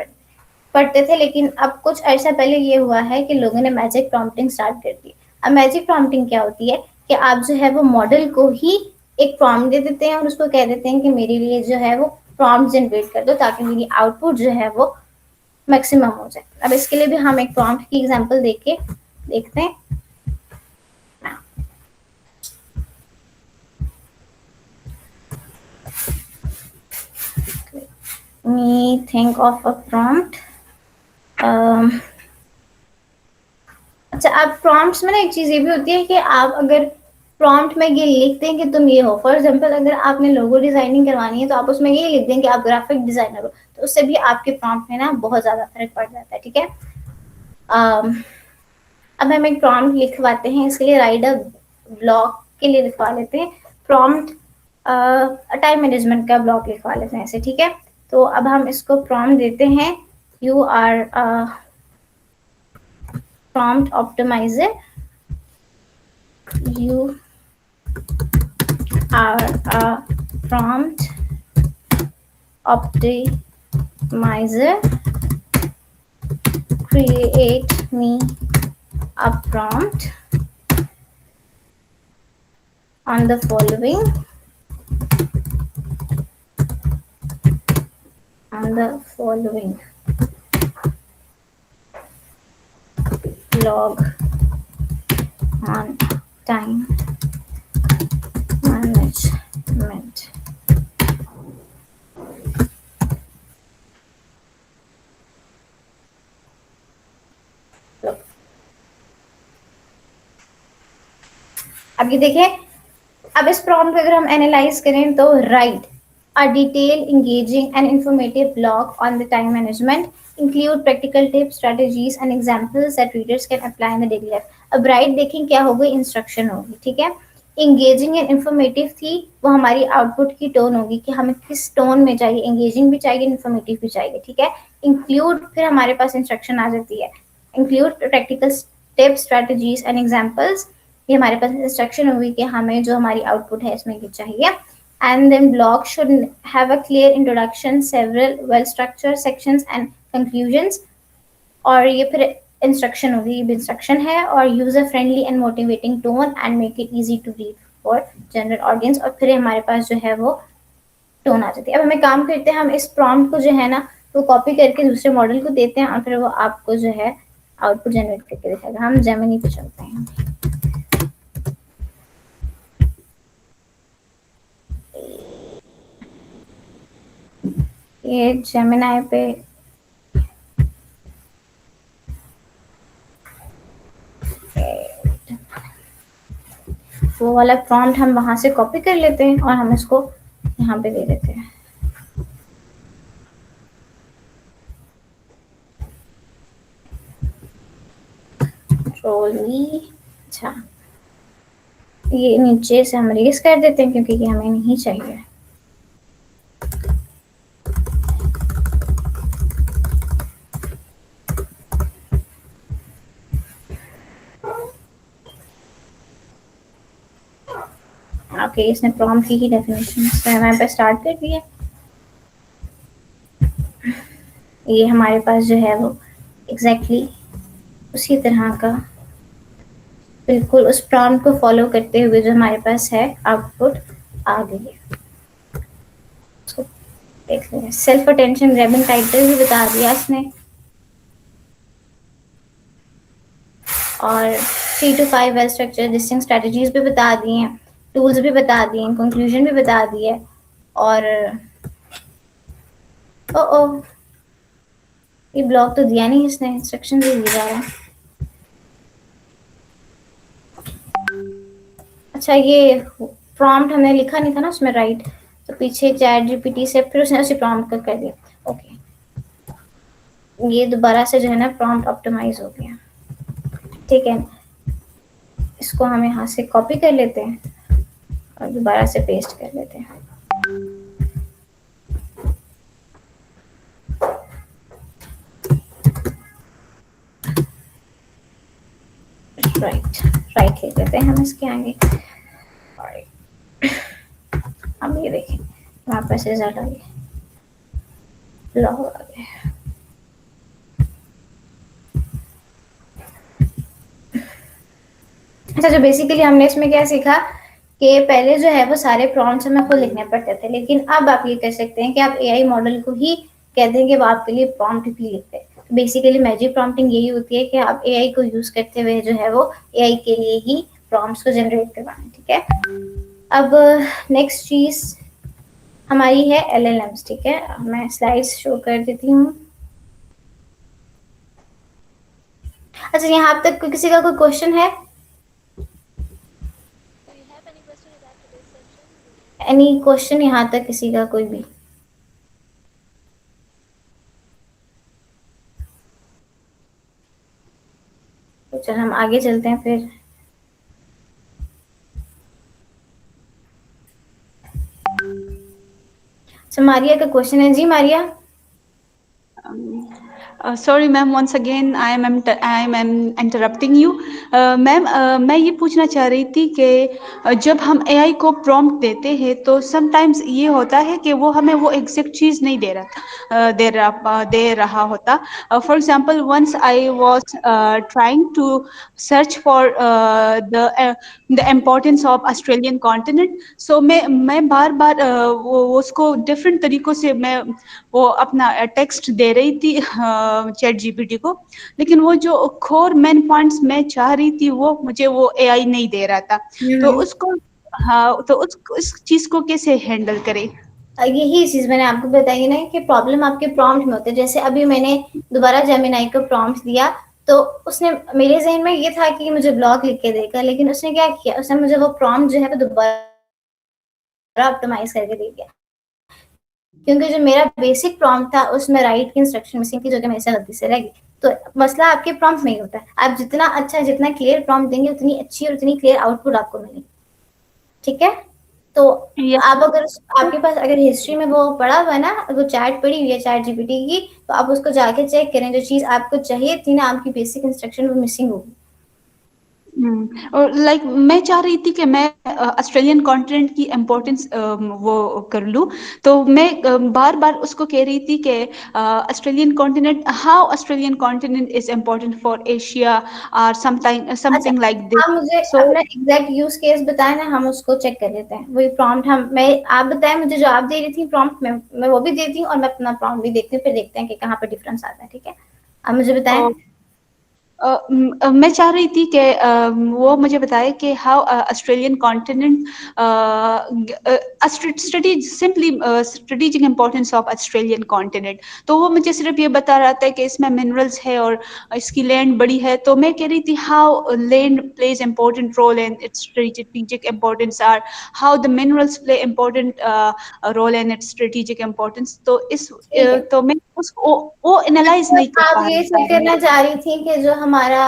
पड़ते थे। लेकिन अब कुछ अर्सा पहले ये हुआ है कि लोगों ने मैजिक प्रॉम्प्टिंग स्टार्ट कर दी। अब मैजिक प्रॉम्प्टिंग क्या होती है कि आप जो है वो मॉडल को ही एक प्रॉम्प्ट दे देते हैं और उसको कह देते हैं कि मेरे लिए जो है वो प्रॉम्प्ट जनरेट कर दो ताकि मेरी आउटपुट जो है वो मैक्सिमम हो जाए। अब इसके लिए भी हम एक प्रॉम्प्ट की एग्जांपल देके देखते हैं। Me think of a prompt. अच्छा, अब प्रॉम्प्ट्स में ना एक चीज ये भी होती है कि आप अगर प्रॉम्प्ट में ये लिखते हैं कि तुम ये हो, फॉर एग्जांपल अगर आपने लोगो डिजाइनिंग करवानी है तो आप उसमें ये लिख दें कि आप ग्राफिक डिजाइनर हो, तो उससे भी आपके प्रॉम्प्ट में ना बहुत ज्यादा फर्क पड़ जाता है। ठीक है। अब हम एक प्रॉम्प्ट लिखवाते हैं, इसके लिए राइट अ ब्लॉक के लिए लिखवा लेते हैं प्रॉम्प्ट, टाइम मैनेजमेंट का ब्लॉक लिखवा लेते हैं ऐसे। ठीक है। तो अब हम इसको प्रॉम्प्ट देते हैं, you are prompt optimizer, you are a prompt optimizer, create me a prompt on the following log on time management. अब ये देखिए, अब इस प्रॉम्प्ट को अगर हम एनालाइज करें तो right a detailed, engaging and informative blog on the time management, include practical tips, strategies and examples that readers can apply in the daily life. अब राइट देखें क्या होगी, इंस्ट्रक्शन होगी। ठीक है। इंगेजिंग एंड इंफॉर्मेटिव थी, वो हमारी आउटपुट की टोन होगी कि हमें किस टोन में चाहिए, इंगेजिंग भी चाहिए, इंफॉर्मेटिव भी चाहिए। ठीक है। इंक्लूड, फिर हमारे पास इंस्ट्रक्शन आ जाती है, include practical tips, strategies and examples, ये हमारे पास इंस्ट्रक्शन होगी कि हमें जो हमारी आउटपुट है इसमें क्या चाहिए। And then blog should have a clear introduction, several well-structured sections and conclusions. और ये फिर इंस्ट्रक्शन होगी, ये इंस्ट्रक्शन है, और user friendly and motivating tone and make it easy to read for general audience. और फिर हमारे पास जो है वो टोन आ जाती है। अब हमें काम करते हैं, हम इस प्रॉम्प्ट को जो है ना वो कॉपी करके दूसरे मॉडल को देते हैं और फिर वो आपको जो है आउटपुट जनरेट करके दिखाएगा। हम जेमिनी पे चलते हैं। ये जेमिनी पे वो वाला प्रॉम्प्ट हम वहां से कॉपी कर लेते हैं और हम इसको यहाँ पे दे देते हैं। कंट्रोल ई। अच्छा, ये नीचे से हम रेस कर देते हैं क्योंकि ये हमें नहीं चाहिए। ओके, इसने प्रॉम्प्ट की ही डेफिनेशन से हमारे पास स्टार्ट कर दिया। ये हमारे पास जो है वो एग्जैक्टली उसी तरह का, बिल्कुल उस प्रॉम्प्ट को फॉलो करते हुए जो हमारे पास है आउटपुट आ गई है। उसको देख लेंगे। सेल्फ अटेंशन ग्रैबिंग टाइटल भी बता दिया इसने, और 3 to 5 well structure distinct strategies भी बता दी हैं, टूल्स भी बता दिए, कंक्लूजन भी बता दी है। और ओ ये ब्लॉक तो दिया नहीं इसने, इंस्ट्रक्शन भी दिया है। अच्छा, ये प्रॉम्प्ट हमने लिखा नहीं था ना उसमें, राइट? तो पीछे चैट जीपीटी से फिर उसने उसी प्रॉम्प्ट को कर दिया। ओके, ये दोबारा से जो है ना प्रॉम्प्ट ऑप्टिमाइज हो गया। ठीक है, इसको हम यहाँ से कॉपी कर लेते हैं और दोबारा से पेस्ट कर लेते हैं। राइट लिख देते हैं हम इसके आगे। अब ये देखें वापस रिजल्ट आ गया, लॉग आ गया। अच्छा, जो बेसिकली हमने इसमें क्या सीखा कि पहले जो है वो सारे प्रॉम्प्ट्स हमें खुद लिखने पड़ते थे, लेकिन अब आप ये कर सकते हैं कि आप एआई मॉडल को ही कह दें कि वो आपके लिए प्रॉम्प्ट भी लिखते हैं। तो बेसिकली मैजिक प्रॉम्प्टिंग यही होती है कि आप एआई को यूज करते हुए जो है वो एआई के लिए ही प्रॉम्प्ट्स को जनरेट करवाना। ठीक है, अब नेक्स्ट चीज हमारी है एलएलएम्स। ठीक है, मैं स्लाइड्स शो कर देती हूँ। अच्छा, यहाँ तक किसी का कोई क्वेश्चन है? एनी क्वेश्चन यहाँ तक किसी का कोई भी? तो चल हम आगे चलते हैं फिर। अच्छा, मारिया का क्वेश्चन है। जी Maria. Sorry ma'am, once again I am interrupting you. Ma'am, मैं ये पूछना चाह रही थी कि जब हम एआई को प्रॉम्प्ट देते हैं तो समटाइम्स ये होता है कि वो हमें वो एग्जैक्ट चीज़ नहीं दे रहा होता। For example, once I was trying to search for the importance of Australian continent. So मैं बार बार वो उसको डिफरेंट तरीक़ों से मैं वो अपना टेक्स्ट दे रही थी चैट जीपीटी को, लेकिन वो जो कोर मेन पॉइंट्स मैं चाह रही थी वो मुझे वो एआई नहीं दे रहा था। तो उसको, हाँ, तो उस चीज़ को कैसे हैंडल करें? यही चीज मैंने आपको बताई ना कि प्रॉब्लम आपके प्रॉम्प्ट में होते हैं। जैसे अभी मैंने दोबारा जेमिनाई को प्रॉम्प्ट दिया तो उसने, मेरे जहन में ये था कि मुझे ब्लॉग लिख के देगा, लेकिन उसने क्या किया, उसने मुझे वो प्रॉम्प्ट जो है वो दोबारा ऑप्टिमाइज करके दे दिया, क्योंकि जो मेरा बेसिक प्रॉम्प्ट था उसमें राइट की इंस्ट्रक्शन मिसिंग थी, जो कि मेरे से गलती से रह गई। तो मसला आपके प्रॉम्प्ट में ही होता है। आप जितना अच्छा, जितना क्लियर प्रॉम्प्ट देंगे उतनी अच्छी और उतनी क्लियर आउटपुट आपको मिलेगी। ठीक है, तो आप अगर आपके पास अगर हिस्ट्री में वो पड़ा हुआ है ना, वो चैट पड़ी हुई है चैट जीपीटी की, तो आप उसको जाके चेक करें, जो चीज आपको चाहिए थी ना, आपकी बेसिक इंस्ट्रक्शन वो मिसिंग होगी। और लाइक मैं चाह रही थी कि मैं ऑस्ट्रेलियन कॉन्टिनेंट की इम्पोर्टेंस वो कर लूँ, तो मैं बार बार उसको कह रही थी कि Australian continent, how Australian continent is important for Asia और समथिंग लाइक आप मुझे दिस। अपना एग्जैक्ट यूज केस बताएं ना, हम उसको चेक कर लेते हैं। वही प्रॉम्प्ट आप बताएं मुझे, जो आप दे रही थी प्रॉम्प्ट में, मैं वो भी देती हूँ और मैं अपना प्रॉम्प्ट भी देखती हूँ, फिर देखते हैं कि कहाँ पर डिफरेंस आता है। ठीक है, आप मुझे बताएं। मैं चाह रही थी कि वो मुझे बताए कि how Australian continent simply strategic importance of Australian continent. तो वो मुझे सिर्फ ये बता रहा था कि इसमें मिनरल्स है और इसकी लैंड बड़ी है। तो मैं कह रही थी how land plays important role in its strategic importance, और how the minerals play important role in its strategic importance. तो ठीक है, तो मैं उसको वो एनालाइज नहीं कर आप पा ये रही चेक थी। करना चाह रही थी कि जो हमारा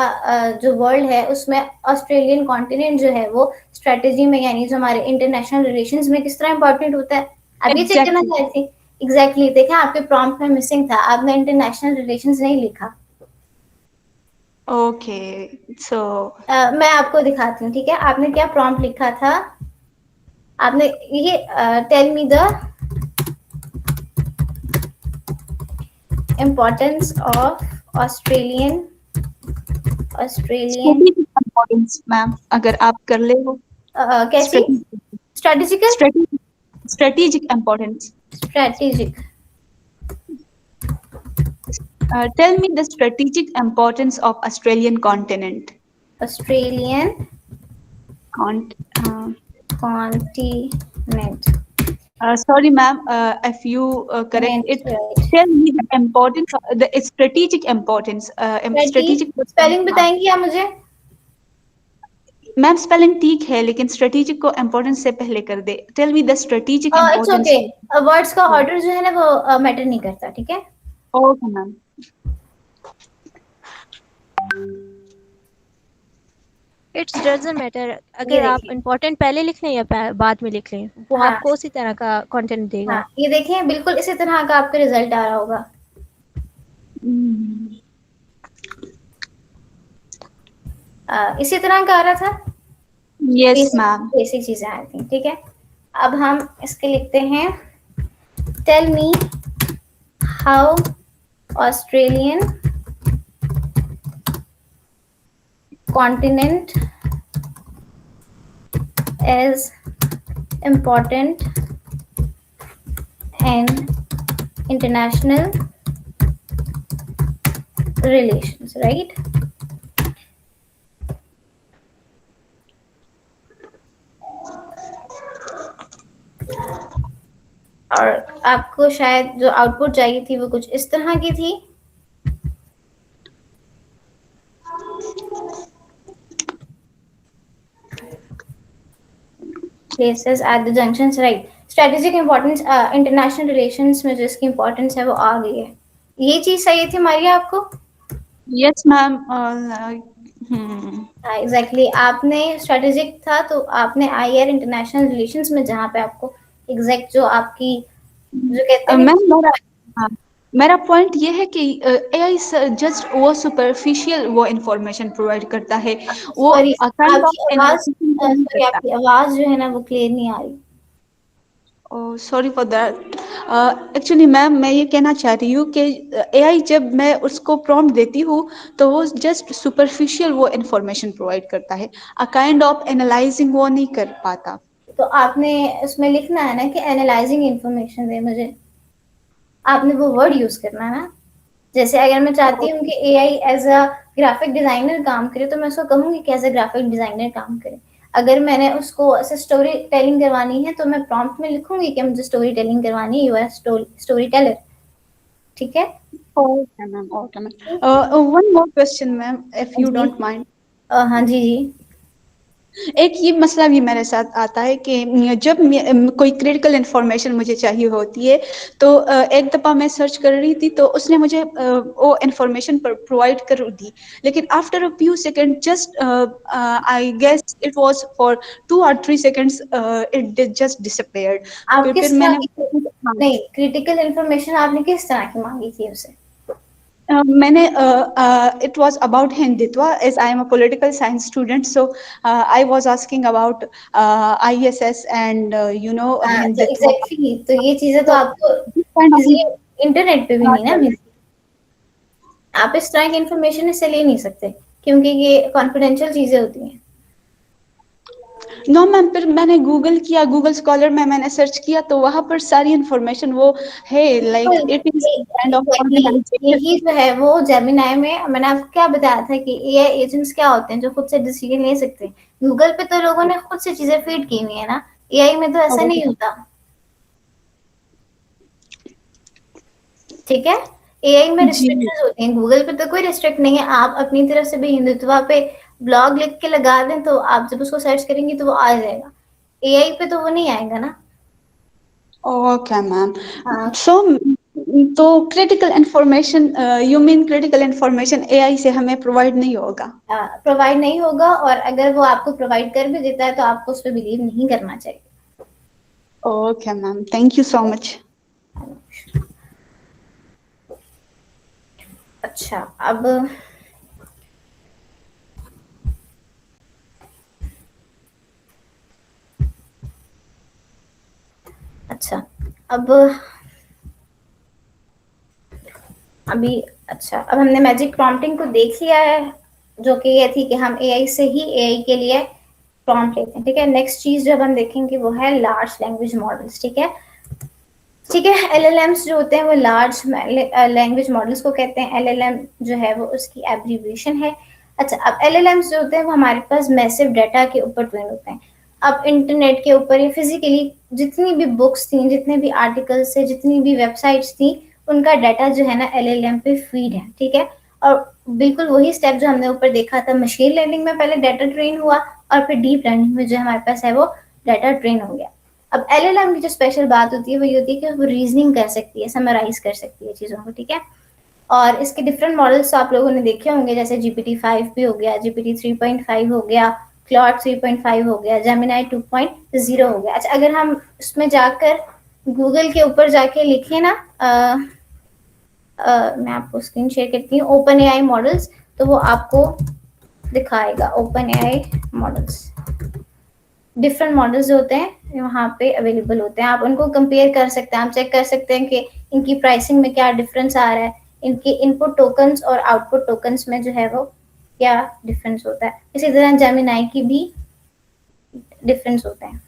जो वर्ल्ड है उसमें ऑस्ट्रेलियन कॉन्टिनेंट जो है वो स्ट्रेटेजी में यानी जो हमारे इंटरनेशनल रिलेशंस में किस तरह इंपॉर्टेंट होता है, आप ये चेक करना एग्जैक्टली। चाहती थी। एग्जैक्टली देखा, आपके प्रॉम्प्ट में मिसिंग था, आपने इंटरनेशनल रिलेशंस नहीं लिखा। ओके सो मैं आपको दिखाती हूँ, ठीक है, आपने क्या प्रॉम्प्ट लिखा था, आपने ये tell me the importance of Australian importance ma'am, अगर आप कर ले हो। कैसी strategical strategic importance. Strategic Tell me the strategic importance of Australian continent. Australian Cont continent Sorry, ma'am, if you correct it. Tell me the importance, the strategic importance. Strategic. Spelling बताएंगी आप मुझे? Ma'am spelling ठीक है लेकिन strategic को importance से पहले कर दे। Tell me the strategic its importance. Okay, words का ऑर्डर जो है ना वो मैटर नहीं करता, ठीक है। Okay ma'am. It's doesn't matter, अगर आप इम्पोर्टेंट पहले लिख लें या बाद में लिख लें, वो हाँ, आपको उसी तरह का कंटेंट देगा। हाँ, ये देखें बिल्कुल इसी तरह का आपका रिजल्ट आ रहा होगा। इसी तरह का आ रहा था। Yes ma'am. बेसिक चीजें आई थी, ठीक है। अब हम इसके लिखते हैं, tell me how Australian continent is important in international relations, right? और आपको शायद जो आउटपुट चाहिए थी वो कुछ इस तरह की थी। Places at the junctions, right? Strategic importance, international relations में जो इसकी इम्पोर्टेंस है वो आ गई है। ये चीज सही थी मारिया आपको? Yes ma'am. एग्जैक्टली आपने स्ट्रेटेजिक था तो आपने आईआर इंटरनेशनल रिलेशंस में जहाँ पे आपको एग्जैक्ट जो आपकी जो कहते हैं मैम मेरा पॉइंट ये है कि एआई जस्ट वो सुपरफिशियल वो इंफॉर्मेशन प्रोवाइड करता है, वो सॉरी काइंड ऑफ आपकी आवाज एनालिसिस नहीं सॉरी करता। आपकी आवाज जो है ना वो क्लियर नहीं आ रही। Oh sorry for that. Actually ma'am मैं ये कहना चाह रही हूँ कि एआई जब मैं उसको प्रॉम्प्ट देती हूँ तो वो जस्ट सुपरफिशियल वो इंफॉर्मेशन प्रोवाइड करता है, अ काइंड ऑफ एनालाइजिंग वो नहीं कर पाता। तो आपने उसमें लिखना है ना कि एनालाइजिंग इंफॉर्मेशन दे मुझे, आपने वो वर्ड यूज करना है ना। जैसे अगर मैं चाहती हूँ कि AI as a graphic designer काम करे तो मैं उसको कहूँगी कि एज अ ग्राफिक डिजाइनर काम करे। अगर मैंने उसको ऐसे स्टोरी टेलिंग करवानी है तो मैं प्रॉम्प्ट में लिखूंगी कि मुझे स्टोरी टेलिंग करवानी है, यू आर स्टोरी टेलर, ठीक है। Okay ma'am, okay ma'am. One more question ma'am, if you don't mind. हाँ जी जी। एक ये मसला भी मेरे साथ आता है कि जब कोई क्रिटिकल इन्फॉर्मेशन मुझे चाहिए होती है तो एक दफ़ा मैं सर्च कर रही थी तो उसने मुझे वो इन्फॉर्मेशन प्रोवाइड कर दी, लेकिन after a few second just I guess it was for 2 or 3 seconds it just disappeared. आप फिर किस तरह मैंने की, नहीं क्रिटिकल इंफॉर्मेशन आपने किस तरह की मांगी थी उसे? मैंने it was about Hindutva, as I am a political science student, so I was asking about ISS and Hindutva. Exactly तो ये चीजें तो So आपको this kind of easily internet पे भी नहीं ना मिलती। आप इस तरह की इंफॉर्मेशन इससे ले नहीं सकते क्योंकि ये कॉन्फिडेंशियल चीजें होती हैं। नो मैम, फिर मैंने गूगल किया, गूगल स्कॉलर में मैंने सर्च किया तो वहाँ पर सारी इंफॉर्मेशन वो है, like it is kind of organization. यही जो है वो जेमिनाई में मैंने आपको क्या बताया था कि एआई एजेंट्स क्या होते हैं जो खुद से डिसीजन ले सकते हैं। गूगल पे तो लोगों ने खुद से चीजें फीड की हुई है ना, एआई में तो ऐसा नहीं होता, ठीक है। एआई में रिस्ट्रिक्शंस होती हैं, गूगल पे तो कोई रिस्ट्रिक्ट नहीं है। आप अपनी तरफ से भी हिंदुत्वा पे ब्लॉग लिख के लगा दें तो आप जब उसको सर्च करेंगे तो वो आ जाएगा, एआई पे तो वो नहीं आएगा ना। Okay ma'am. हाँ सो तो critical information, you mean critical information AI से हमें प्रोवाइड नहीं होगा? प्रोवाइड नहीं होगा, और अगर वो आपको प्रोवाइड कर भी देता है तो आपको उस पर बिलीव नहीं करना चाहिए। Okay ma'am, thank you so much. अच्छा, अब अच्छा अब अभी अच्छा, अब हमने मैजिक प्रॉम्प्टिंग को देख लिया है, जो कि ये थी कि हम एआई से ही एआई के लिए प्रॉम्प्ट लेते हैं। ठीक है, नेक्स्ट चीज जब हम देखेंगे वो है लार्ज लैंग्वेज मॉडल्स। ठीक है, ठीक है, एलएलएम्स जो होते हैं वो लार्ज लैंग्वेज मॉडल्स को कहते हैं। एलएलएम जो है वो उसकी एब्रीविएशन है। अच्छा, अब एलएलएम्स जो होते हैं वो हमारे पास मैसिव डाटा के ऊपर ट्रेन होते हैं। अब इंटरनेट के ऊपर या फिजिकली जितनी भी बुक्स थी, जितने भी आर्टिकल्स थे, जितनी भी वेबसाइट्स थी, उनका डाटा जो है ना एलएलएम पे फीड है। ठीक है, और बिल्कुल वही स्टेप जो हमने ऊपर देखा था मशीन लर्निंग में, पहले डाटा ट्रेन हुआ और फिर डीप लर्निंग में जो हमारे पास है वो डाटा ट्रेन हो गया। अब एलएलएम की जो स्पेशल बात होती है वो ये होती है कि वो रीजनिंग कर सकती है, समराइज कर सकती है चीजों को। ठीक है, और इसके डिफरेंट मॉडल्स आप लोगों ने देखे होंगे, जैसे GPT-5 भी हो गया, GPT 3.5 हो गया, क्लॉड 3.5 हो गया, जेमिनाई 2.0 हो गया। अच्छा, अगर हम उसमें जाकर गूगल के ऊपर जाके लिखे ना, मैं आपको स्क्रीन शेयर करती हूँ, ओपन एआई मॉडल्स, तो वो आपको दिखाएगा open AI models. Different models होते हैं वहाँ पे अवेलेबल होते हैं, आप उनको कंपेयर कर सकते हैं, आप चेक कर सकते हैं कि इनकी प्राइसिंग में क्या डिफरेंस आ रहा है, इनके इनपुट टोकन्स और आउटपुट टोकन्स में जो है वो क्या डिफरेंस होता है। इसी तरह जेमिनाई की भी डिफरेंस होते हैं।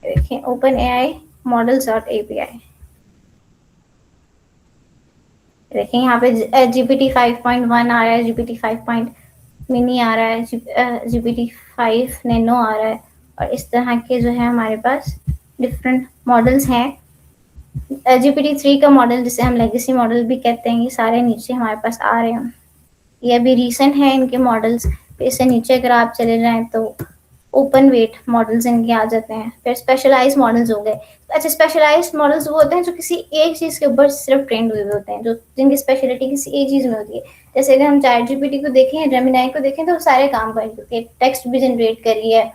देखिए, ओपन एआई मॉडल्स और एपीआई, देखिए यहाँ पे GPT 5.1 आ रहा है, GPT 5 मिनी आ रहा है, GPT 5 नैनो आ रहा है, और इस तरह के जो है हमारे पास डिफरेंट मॉडल्स हैं। GPT 3 का मॉडल, जिसे हम लेगेसी मॉडल भी कहते हैं, ये सारे नीचे हमारे पास आ रहे हैं। ये अभी रिसेंट है इनके मॉडल्स। इससे नीचे अगर आप चले जाएं तो ओपन वेट मॉडल्स इनके आ जाते हैं। फिर स्पेशलाइज्ड मॉडल्स हो गए। अच्छा, स्पेशलाइज्ड मॉडल्स वो होते हैं जो किसी एक चीज के ऊपर सिर्फ ट्रेंड हुए होते हैं, जो जिनकी स्पेशलिटी किसी एक चीज में होती है। जैसे अगर हम चैट जीपीटी को देखें, जेमिनाई को देखें, तो वो सारे काम कर रही है, टेक्स्ट भी जनरेट कर रही है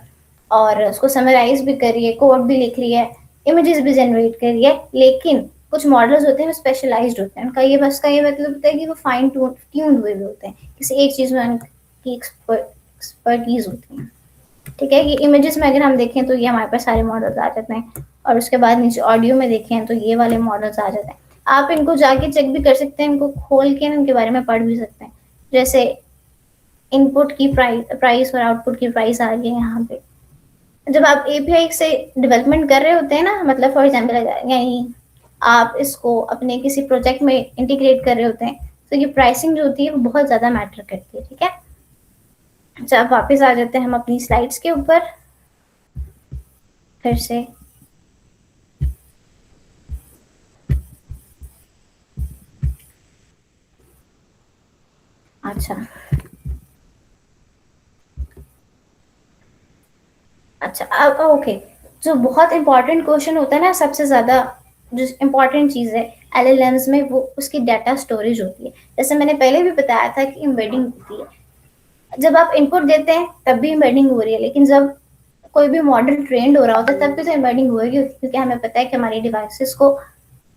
और उसको समराइज भी कर रही है, कोड भी लिख रही है, इमेजेस भी जनरेट कर रही है। लेकिन कुछ मॉडल्स होते हैं वो स्पेशलाइज्ड होते हैं, उनका ये बस का ये मतलब होता है कि वो फाइन ट्यून्ड हुए होते हैं, किसी एक चीज में उनकी एक्सपर्टीज होती है। ठीक है, ये इमेजेस में अगर हम देखें तो ये हमारे पास सारे मॉडल्स आ जाते हैं, और उसके बाद नीचे ऑडियो में देखें तो ये वाले मॉडल्स आ जाते हैं। आप इनको जाके चेक भी कर सकते हैं, इनको खोल के इनके बारे में पढ़ भी सकते हैं। जैसे इनपुट की प्राइस और आउटपुट की प्राइस आ रही है यहाँ पे। जब आप एपीआई से डेवलपमेंट कर रहे होते हैं ना, मतलब फॉर एग्जाम्पल यानी आप इसको अपने किसी प्रोजेक्ट में इंटीग्रेट कर रहे होते हैं, तो ये प्राइसिंग जो होती है वो बहुत ज्यादा मैटर करती है। ठीक है, जब वापस आ जाते हैं हम अपनी स्लाइड्स के ऊपर फिर से। अच्छा अच्छा, अब ओके, जो बहुत इंपॉर्टेंट क्वेश्चन होता है ना, सबसे ज्यादा जो इम्पोर्टेंट चीज है एलएलएम्स में, वो उसकी डाटा स्टोरेज होती है। जैसे मैंने पहले भी बताया था कि एम्बेडिंग होती है। जब आप इनपुट देते हैं तब भी एम्बेडिंग हो रही है, लेकिन जब कोई भी मॉडल ट्रेंड हो रहा होता है तब भी तो एम्बेडिंग होगी, क्योंकि हमें पता है कि हमारी डिवाइसेस को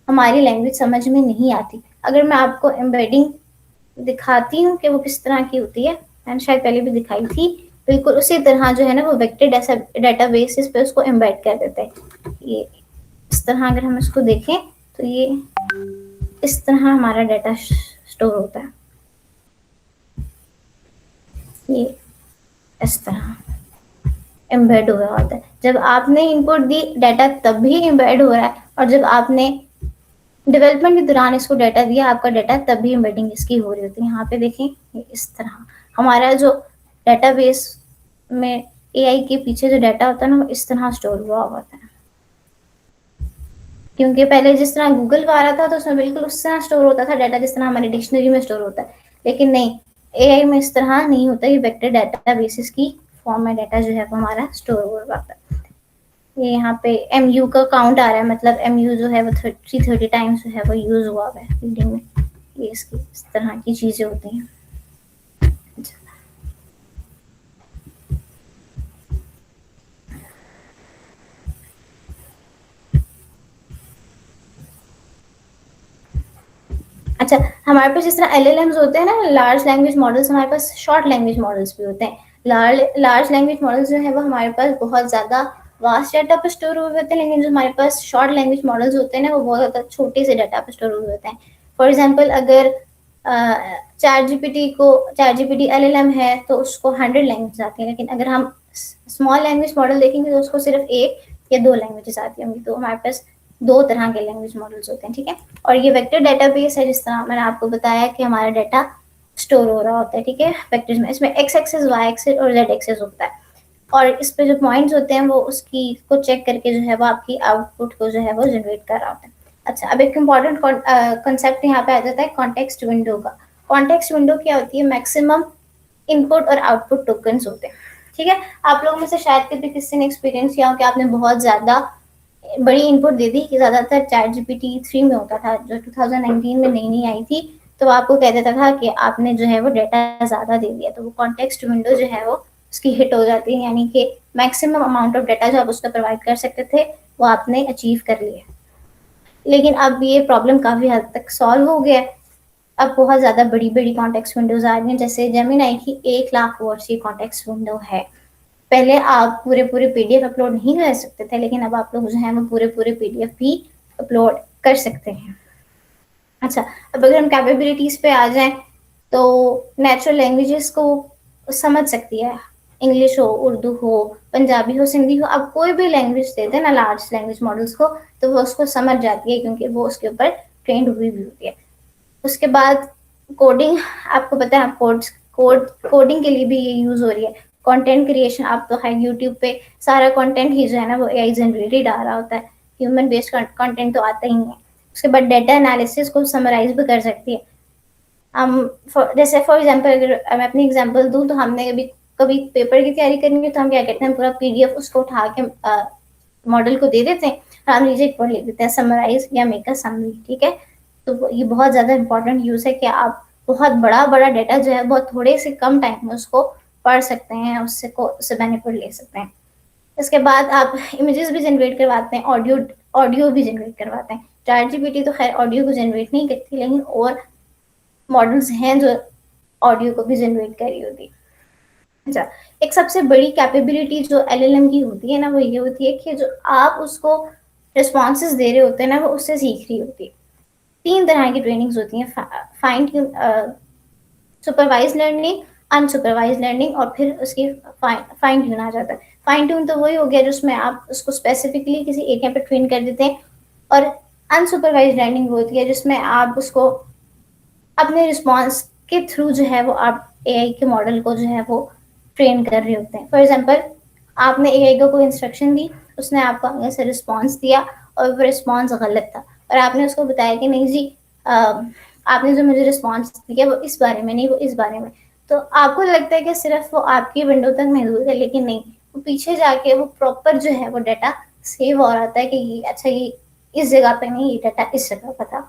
हमारी लैंग्वेज समझ में नहीं आती। अगर मैं आपको एम्बेडिंग दिखाती हूँ कि वो किस तरह की होती है, मैंने शायद पहले भी दिखाई थी, बिल्कुल उसी तरह जो है ना वो वेक्टर डाटा बेसिस पे उसको एम्बेड कर देता है। ये इस तरह अगर हम इसको देखें तो ये इस तरह हमारा डाटा स्टोर होता है, ये इस तरह एम्बेड हुआ होता है। जब आपने इनपुट दी डाटा तब भी एम्बेड हो रहा है, और जब आपने डेवलपमेंट के दौरान इसको डाटा दिया आपका डाटा तब भी एम्बेडिंग इसकी हो रही होती है। यहाँ पे देखें, ये इस तरह हमारा जो डाटाबेस में एआई के पीछे जो डाटा होता है ना वो इस तरह स्टोर हुआ होता है। क्योंकि पहले जिस तरह गूगल का आ रहा था तो उसमें बिल्कुल उस तरह स्टोर होता था डाटा जिस तरह हमारी डिक्शनरी में स्टोर होता है, लेकिन नहीं, एआई में इस तरह नहीं होता। ये वेक्टर डाटा बेसिस की फॉर्म में डाटा जो है वो हमारा स्टोर हो जाता है। ये यहाँ पे MU का काउंट आ रहा है, मतलब MU जो है वो 330 टाइम्स जो है वो यूज हुआ है रीडिंग में। ये इसकी इस तरह की चीजें होती हैं। अच्छा, हमारे पास जिस तरह LLMs होते हैं ना, लार्ज लैंग्वेज मॉडल्स, हमारे पास शॉर्ट लैंग्वेज मॉडल्स भी होते हैं। लार्ज लैंग्वेज मॉडल्स जो है वो हमारे पास बहुत ज़्यादा वास्ट डाटा पर स्टोर हुए होते हैं, लेकिन जो हमारे पास शॉर्ट लैंग्वेज मॉडल्स होते हैं ना, वो बहुत ज़्यादा छोटे से डाटा पर स्टोर हुए होते हैं। फॉर एग्जाम्पल, अगर चैट जीपीटी LLM है तो उसको 100 लैंग्वेज आती है, लेकिन अगर हम स्मॉल लैंग्वेज मॉडल देखेंगे तो उसको सिर्फ 1 या 2 लैंग्वेजेस आती होंगी। तो हमारे पास 2 तरह के लैंग्वेज मॉडल्स होते हैं, ठीक है। और ये वेक्टर डेटाबेस है, जिस तरह मैंने आपको बताया कि हमारा डाटा स्टोर हो रहा होता है, ठीक है, वेक्टर्स में। इसमें x एक्सिस, y एक्सिस और z एक्सिस होता है, और इस पे जो पॉइंट्स होते हैं वो उसकी को चेक करके जो है वो आपकी आउटपुट को जो है वो जनरेट कर रहा होता है। अच्छा, अब एक इम्पॉर्टेंट कॉन्सेप्ट यहाँ पे आ जाता है कॉन्टेक्स्ट विंडो का। कॉन्टेक्स्ट विंडो क्या होती है? मैक्सिमम इनपुट और आउटपुट टोकन्स होते हैं, ठीक है। आप लोगों में से शायद कभी किसी ने एक्सपीरियंस किया हो कि आपने बहुत ज़्यादा बड़ी इनपुट दे दी, कि ज़्यादातर चैट जीपीटी 3 में होता था, जो 2019 में नई नई आई थी, तो आपको कह देता था कि आपने जो है वो डाटा ज़्यादा दे दिया, तो वो कॉन्टेक्स्ट विंडो जो है वो उसकी हिट हो जाती है, यानी कि मैक्सिमम अमाउंट ऑफ डाटा जो आप उसका प्रोवाइड कर सकते थे वो आपने अचीव कर लिया। लेकिन अब ये प्रॉब्लम काफ़ी हद तक सॉल्व हो गया है। अब बहुत ज़्यादा बड़ी बड़ी कॉन्टेक्स्ट विंडोज आ रही हैं, जैसे जेमिनी की 1 लाख वर्ड्स की कॉन्टेक्स्ट विंडो है। पहले आप पूरे पूरे PDF अपलोड नहीं कर सकते थे, लेकिन अब आप लोग जो है वो पूरे पूरे PDF भी अपलोड कर सकते हैं। अच्छा, अब अगर हम कैपेबिलिटीज़ पे आ जाएं, तो नेचुरल लैंग्वेजेस को समझ सकती है, इंग्लिश हो, उर्दू हो, पंजाबी हो, सिंधी हो, आप कोई भी लैंग्वेज दे दें ना लार्ज लैंग्वेज मॉडल्स को, तो वो उसको समझ जाती है, क्योंकि वो उसके ऊपर ट्रेंड हुई भी होती है। उसके बाद कोडिंग, आपको पता है कोडिंग के लिए भी ये यूज हो रही है। कंटेंट क्रिएशन, आप तो खैर यूट्यूब पे सारा कंटेंट ही जो है ना वो AI जनरेटेड आ रहा होता है, ह्यूमन बेस्ड कंटेंट तो आता ही नहीं है। उसके बाद डेटा एनालिसिस को समराइज भी कर सकती है। हम जैसे फॉर एग्जांपल, अगर मैं अपनी एग्जांपल दूं, तो हमने कभी पेपर की तैयारी करनी है, तो हम क्या करते हैं, पूरा PDF उसको उठा के मॉडल को दे देते हैं, और हम नीचे एक वर्ड लिख देते हैं, समराइज या मेक अ समरी, ठीक है। तो ये बहुत ज़्यादा इंपॉर्टेंट यूज़ है कि आप बहुत बड़ा बड़ा डाटा जो है बहुत थोड़े से कम टाइम में उसको पढ़ सकते हैं, उससे बेनिफिट ले सकते हैं। इसके बाद आप इमेजेस भी जनरेट करवाते हैं, ऑडियो भी जनरेट करवाते हैं। चैट जीपीटी तो खैर ऑडियो को जनरेट नहीं करती, लेकिन और मॉडल्स हैं जो ऑडियो को भी जनरेट कर रही होती है। अच्छा, एक सबसे बड़ी कैपेबिलिटी जो LLM की होती है ना, वो ये होती है कि जो आप उसको रिस्पॉन्सेज दे रहे होते हैं ना, वो उससे सीख रही होती है। 3 तरह की ट्रेनिंग्स होती हैं, fine supervise learning, unsupervise learning, और फिर उसकी फाइन ट्यून आ जाता है। फाइन ट्यून तो वही हो गया जिसमें आप उसको स्पेसिफिकली किसी एरिया पे ट्रेन कर देते हैं, और अनसुपरवाइज लर्निंग वो होती है जिसमें आप उसको अपने रिस्पॉन्स के थ्रू जो है वो आप AI के मॉडल को जो है वो ट्रेन कर रहे होते हैं। फॉर एग्जाम्पल, आपने AI को कोई इंस्ट्रक्शन दी, उसने आपको आगे से रिस्पॉन्स दिया, और वो रिस्पॉन्स गलत था, और आपने उसको बताया कि नहीं जी, आपने जो मुझे रिस्पॉन्स दिया वो इस बारे में नहीं, वो इस बारे में। तो आपको लगता है कि सिर्फ वो आपकी विंडो तक महदूद है, लेकिन नहीं, वो पीछे जाके वो प्रॉपर जो है वो डाटा सेव हो रहा है कि ये अच्छा, ये इस जगह पे नहीं, ये डाटा इस जगह पर था।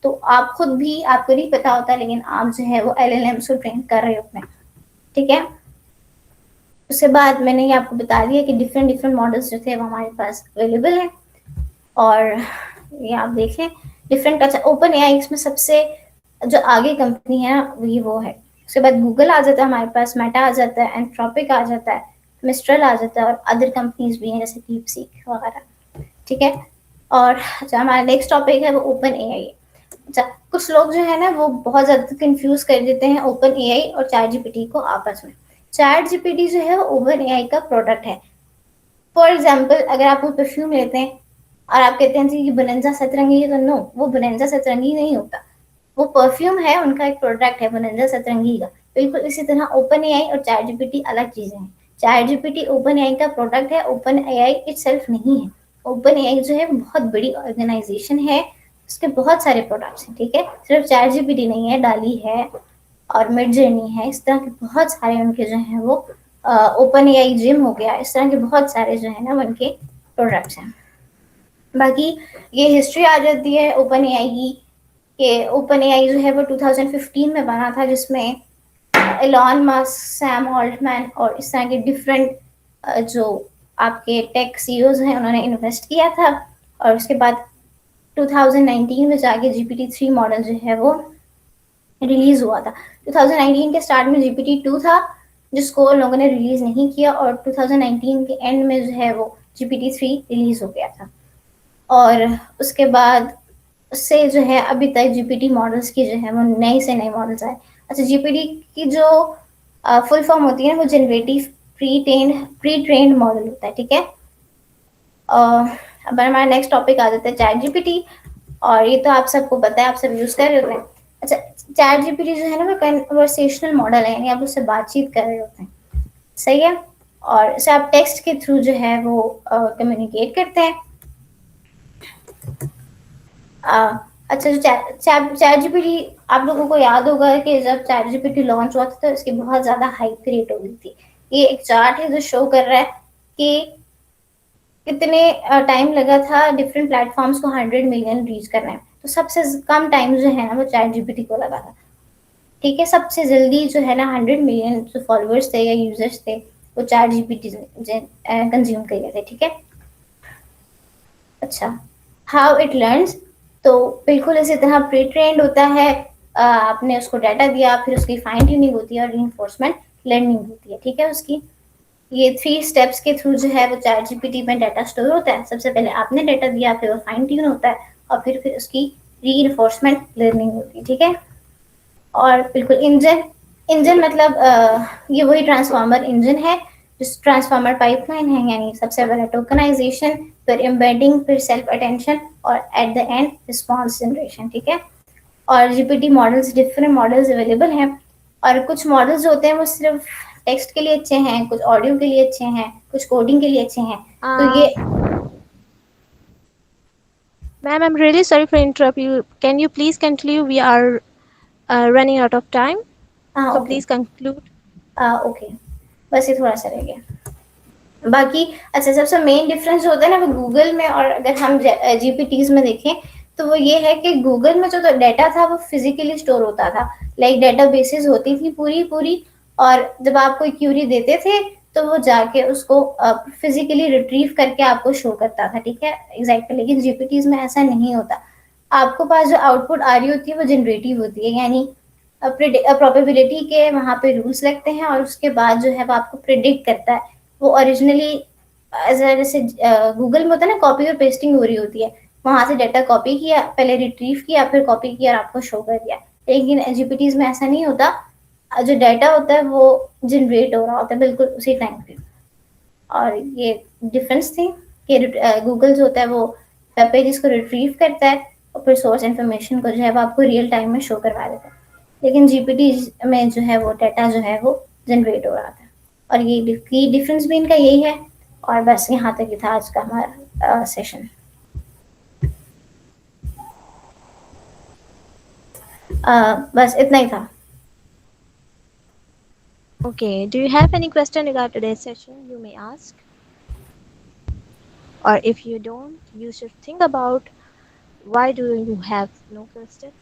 तो आप खुद भी, आपको नहीं पता होता, लेकिन आप जो है वो LLM को ट्रेन कर रहे होते हैं, ठीक है। उसके बाद मैंने ये आपको बता दिया कि डिफरेंट डिफरेंट मॉडल्स जो थे वो हमारे पास अवेलेबल हैं, और ये आप देखें डिफरेंट। अच्छा, ओपन AI इसमें सबसे जो आगे कंपनी है वही वो है। उसके बाद गूगल आ जाता है हमारे पास, मेटा आ जाता है, एंथ्रोपिक आ जाता है, मिस्ट्रल आ जाता है, और अदर कंपनीज भी हैं जैसे डीपसीक वगैरह, ठीक है। और जो हमारा नेक्स्ट टॉपिक है वो ओपन AI है। अच्छा, कुछ लोग जो है ना वो बहुत ज़्यादा कंफ्यूज कर देते हैं ओपन AI और चैट जीपीटी को आपस में। चैट जीपीटी जो है वो ओपन AI का प्रोडक्ट है। फॉर एग्जाम्पल, अगर आप कोई परफ्यूम लेते हैं और आप कहते हैं जी ये बोनेंजा सतरंगी है, तो नो, वो बोनेंजा सतरंगी नहीं होता, वो परफ्यूम है, उनका एक प्रोडक्ट है बोनेंजा सतरंगी का। बिल्कुल इसी तरह ओपन AI और चैट जीपीटी अलग चीजें हैं। चैट जीपीटी ओपन AI का प्रोडक्ट है, ओपन AI इटसेल्फ नहीं है। ओपन AI जो है बहुत बड़ी ऑर्गेनाइजेशन है, उसके बहुत सारे प्रोडक्ट्स हैं, ठीक है। सिर्फ चैट जीपीटी नहीं है, डाली है और मिड जर्नी है, इस तरह के बहुत सारे उनके जो है वो ओपन AI जिम हो गया, इस तरह के बहुत सारे जो है ना उनके प्रोडक्ट्स हैं। बाकी ये हिस्ट्री आ जाती है ओपन एआई की, कि ओपन एआई जो है वो 2015 में बना था, जिसमें एलॉन मस्क, सैम ऑल्टमैन और इस तरह के डिफरेंट जो आपके टेक सीईओज हैं उन्होंने इन्वेस्ट किया था। और उसके बाद 2019 में जाके GPT-3 मॉडल जो है वो रिलीज हुआ था। 2019 के स्टार्ट में GPT-2 था जिसको लोगों ने रिलीज नहीं किया, और 2019 के एंड में जो है वो GPT-3 रिलीज हो गया था। और उसके बाद से जो है अभी तक जीपीटी मॉडल्स की जो है वो नए से नए मॉडल्स आए। अच्छा, जीपीटी की जो फुल फॉर्म होती है ना, वो जनरेटिव प्री ट्रेन्ड मॉडल होता है, ठीक है। अब हमारा नेक्स्ट टॉपिक आ जाता है चैट जीपीटी, और ये तो आप सबको पता है, आप सब यूज कर रहे होते हैं। अच्छा, चैट जीपीटी जो है ना वो कन्वर्सेशनल मॉडल है, यानी आप उससे बातचीत कर रहे होते हैं, सही है। और इसे आप टेक्स्ट के थ्रू जो है वो कम्युनिकेट करते हैं। अच्छा, जो चैट जीपीटी, आप लोगों को याद होगा कि जब चैट जीपीटी लॉन्च हुआ था तो इसकी बहुत ज्यादा हाइप क्रिएट हो गई थी। ये एक चार्ट है जो शो कर रहा है कि कितने टाइम लगा था डिफरेंट प्लेटफॉर्म्स को 100 मिलियन रीच करने में। तो सबसे कम टाइम जो है ना वो चैट जीपीटी को लगा था, ठीक है। सबसे जल्दी जो है ना 100 मिलियन जो फॉलोअर्स थे या यूजर्स थे वो चैट जीपीटी कंज्यूम कर रहे थे, ठीक है। अच्छा, हाउ इट लर्न्स, तो बिल्कुल इसी तरह प्री ट्रेंड होता है। आपने उसको डाटा दिया, फिर उसकी फाइन ट्यूनिंग होती है और रीइंफोर्समेंट लर्निंग होती है, ठीक है उसकी। ये 3 स्टेप्स के थ्रू जो है वो चैट जीपीटी में डाटा स्टोर होता है। सबसे पहले आपने डाटा दिया, फिर वो फाइन ट्यून होता है, और फिर उसकी रीइंफोर्समेंट लर्निंग होती है, ठीक है। और बिल्कुल इंजन, इंजन मतलब ये वही ट्रांसफॉर्मर इंजन है, जिस ट्रांसफॉर्मर पाइपलाइन है, यानी सबसे पहले टोकनाइजेशन, फिर एम्बेडिंग, फिर सेल्फ अटेंशन, और at the end response generation, ठीक है। और GPT models, different models available हैं, और कुछ मॉडल्स होते हैं वो सिर्फ टेक्स्ट के लिए अच्छे हैं, कुछ ऑडियो के लिए अच्छे हैं, कुछ कोडिंग के लिए अच्छे हैं। तो ये Ma'am, I'm really sorry for interrupt you. Can you please continue? We are running out of time. So okay, please conclude. Okay, बस ये थोड़ा सा रह गया। बाकी अच्छा, सबसे मेन डिफरेंस जो होता है ना वो गूगल में, और अगर हम जीपीटीज में देखें तो वो ये है कि गूगल में जो तो डाटा था वो फिजिकली स्टोर होता था, लाइक डाटा बेसिस होती थी पूरी पूरी, और जब आप कोई क्यूरी देते थे तो वो जाके उसको फिजिकली रिट्रीव करके आपको शो करता था, ठीक है, एग्जैक्टली। लेकिन जीपीटीज में ऐसा नहीं होता। आपको पास जो आउटपुट आ रही होती है वो जनरेटिव होती है, यानी प्रोबेबिलिटी के वहाँ पे रूल्स लगते हैं, और उसके बाद जो है वो आपको प्रिडिक्ट करता है। वो ओरिजिनली जैसे गूगल में होता है ना, कॉपी और पेस्टिंग हो रही होती है, वहां से डाटा कॉपी किया, पहले रिट्रीव किया, फिर कॉपी किया और आपको शो कर दिया। लेकिन जीपीटीज में ऐसा नहीं होता, जो डाटा होता है वो जनरेट हो रहा होता है बिल्कुल उसी टाइम पे। और ये डिफरेंस थी कि गूगल जो होता है वो वेब पेजेस को रिट्रीव करता है, और फिर सोर्स इन्फॉर्मेशन को जो है वो आपको रियल टाइम में शो करवा देता है। लेकिन जीपीटी में जो है वो डाटा जो है वो जनरेट हो रहा था, और ये की डिफरेंस भी इनका यही है। और बस यहाँ तक ही था आज का हमारा सेशन। बस इतना ही था। Okay. Do you have any question regarding today's session? You may ask. Or if you don't, you should think about why do you have no question?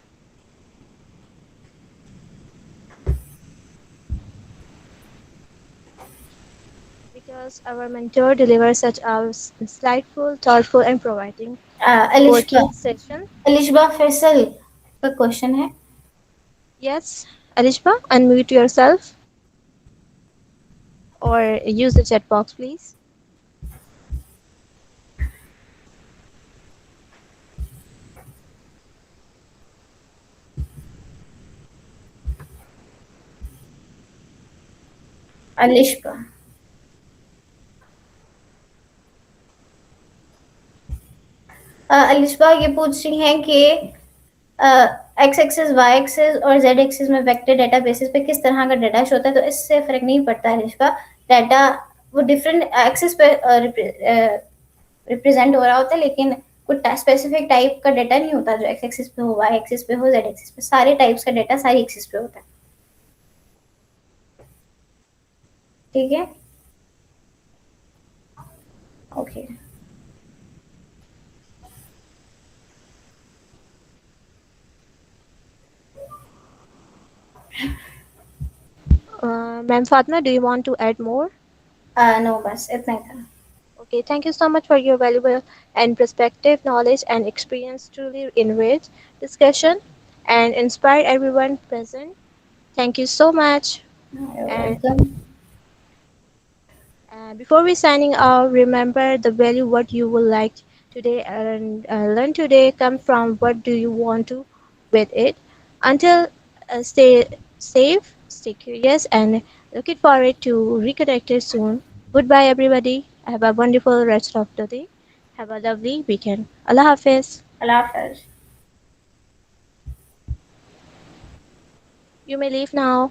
Because our mentor delivers such a insightful, thoughtful, and providing Alishba, working session. Alishba Faisal का question है। Yes, Alishba, unmute yourself or use the chat box, please. Alishba, Alishba ये पूछ रही हैं कि x axis, Y axis और Z axis में vector data basis पे किस तरह का डाटा शो होता है। तो इससे फर्क नहीं पड़ता है अलिशबा, डाटा वो डिफरेंट एक्सिस पे रिप्रेजेंट हो रहा होता है, लेकिन कुछ स्पेसिफिक टाइप का डाटा नहीं होता जो एक्स एक्सिस पे हो, वाई एक्सिस पे हो, जेड एक्सिस पे। सारे टाइप्स का डाटा सारी एक्सिस पे होता है, ठीक है, okay. Ma'am Fatma, do you want to add more? No, बस इतना ही था. Okay, thank you so much for your valuable and perspective, knowledge, and experience. Truly enrich discussion and inspire everyone present. Thank you so much. You're And welcome. before we signing out, remember the value what you will like today and learn today come from what do you want to with it. Until stay safe, stay curious, and looking forward to reconnected soon. Goodbye, everybody. Have a wonderful rest of the day. Have a lovely weekend. Allah Hafiz. अल्लाह हाफ़िज़. You may leave now.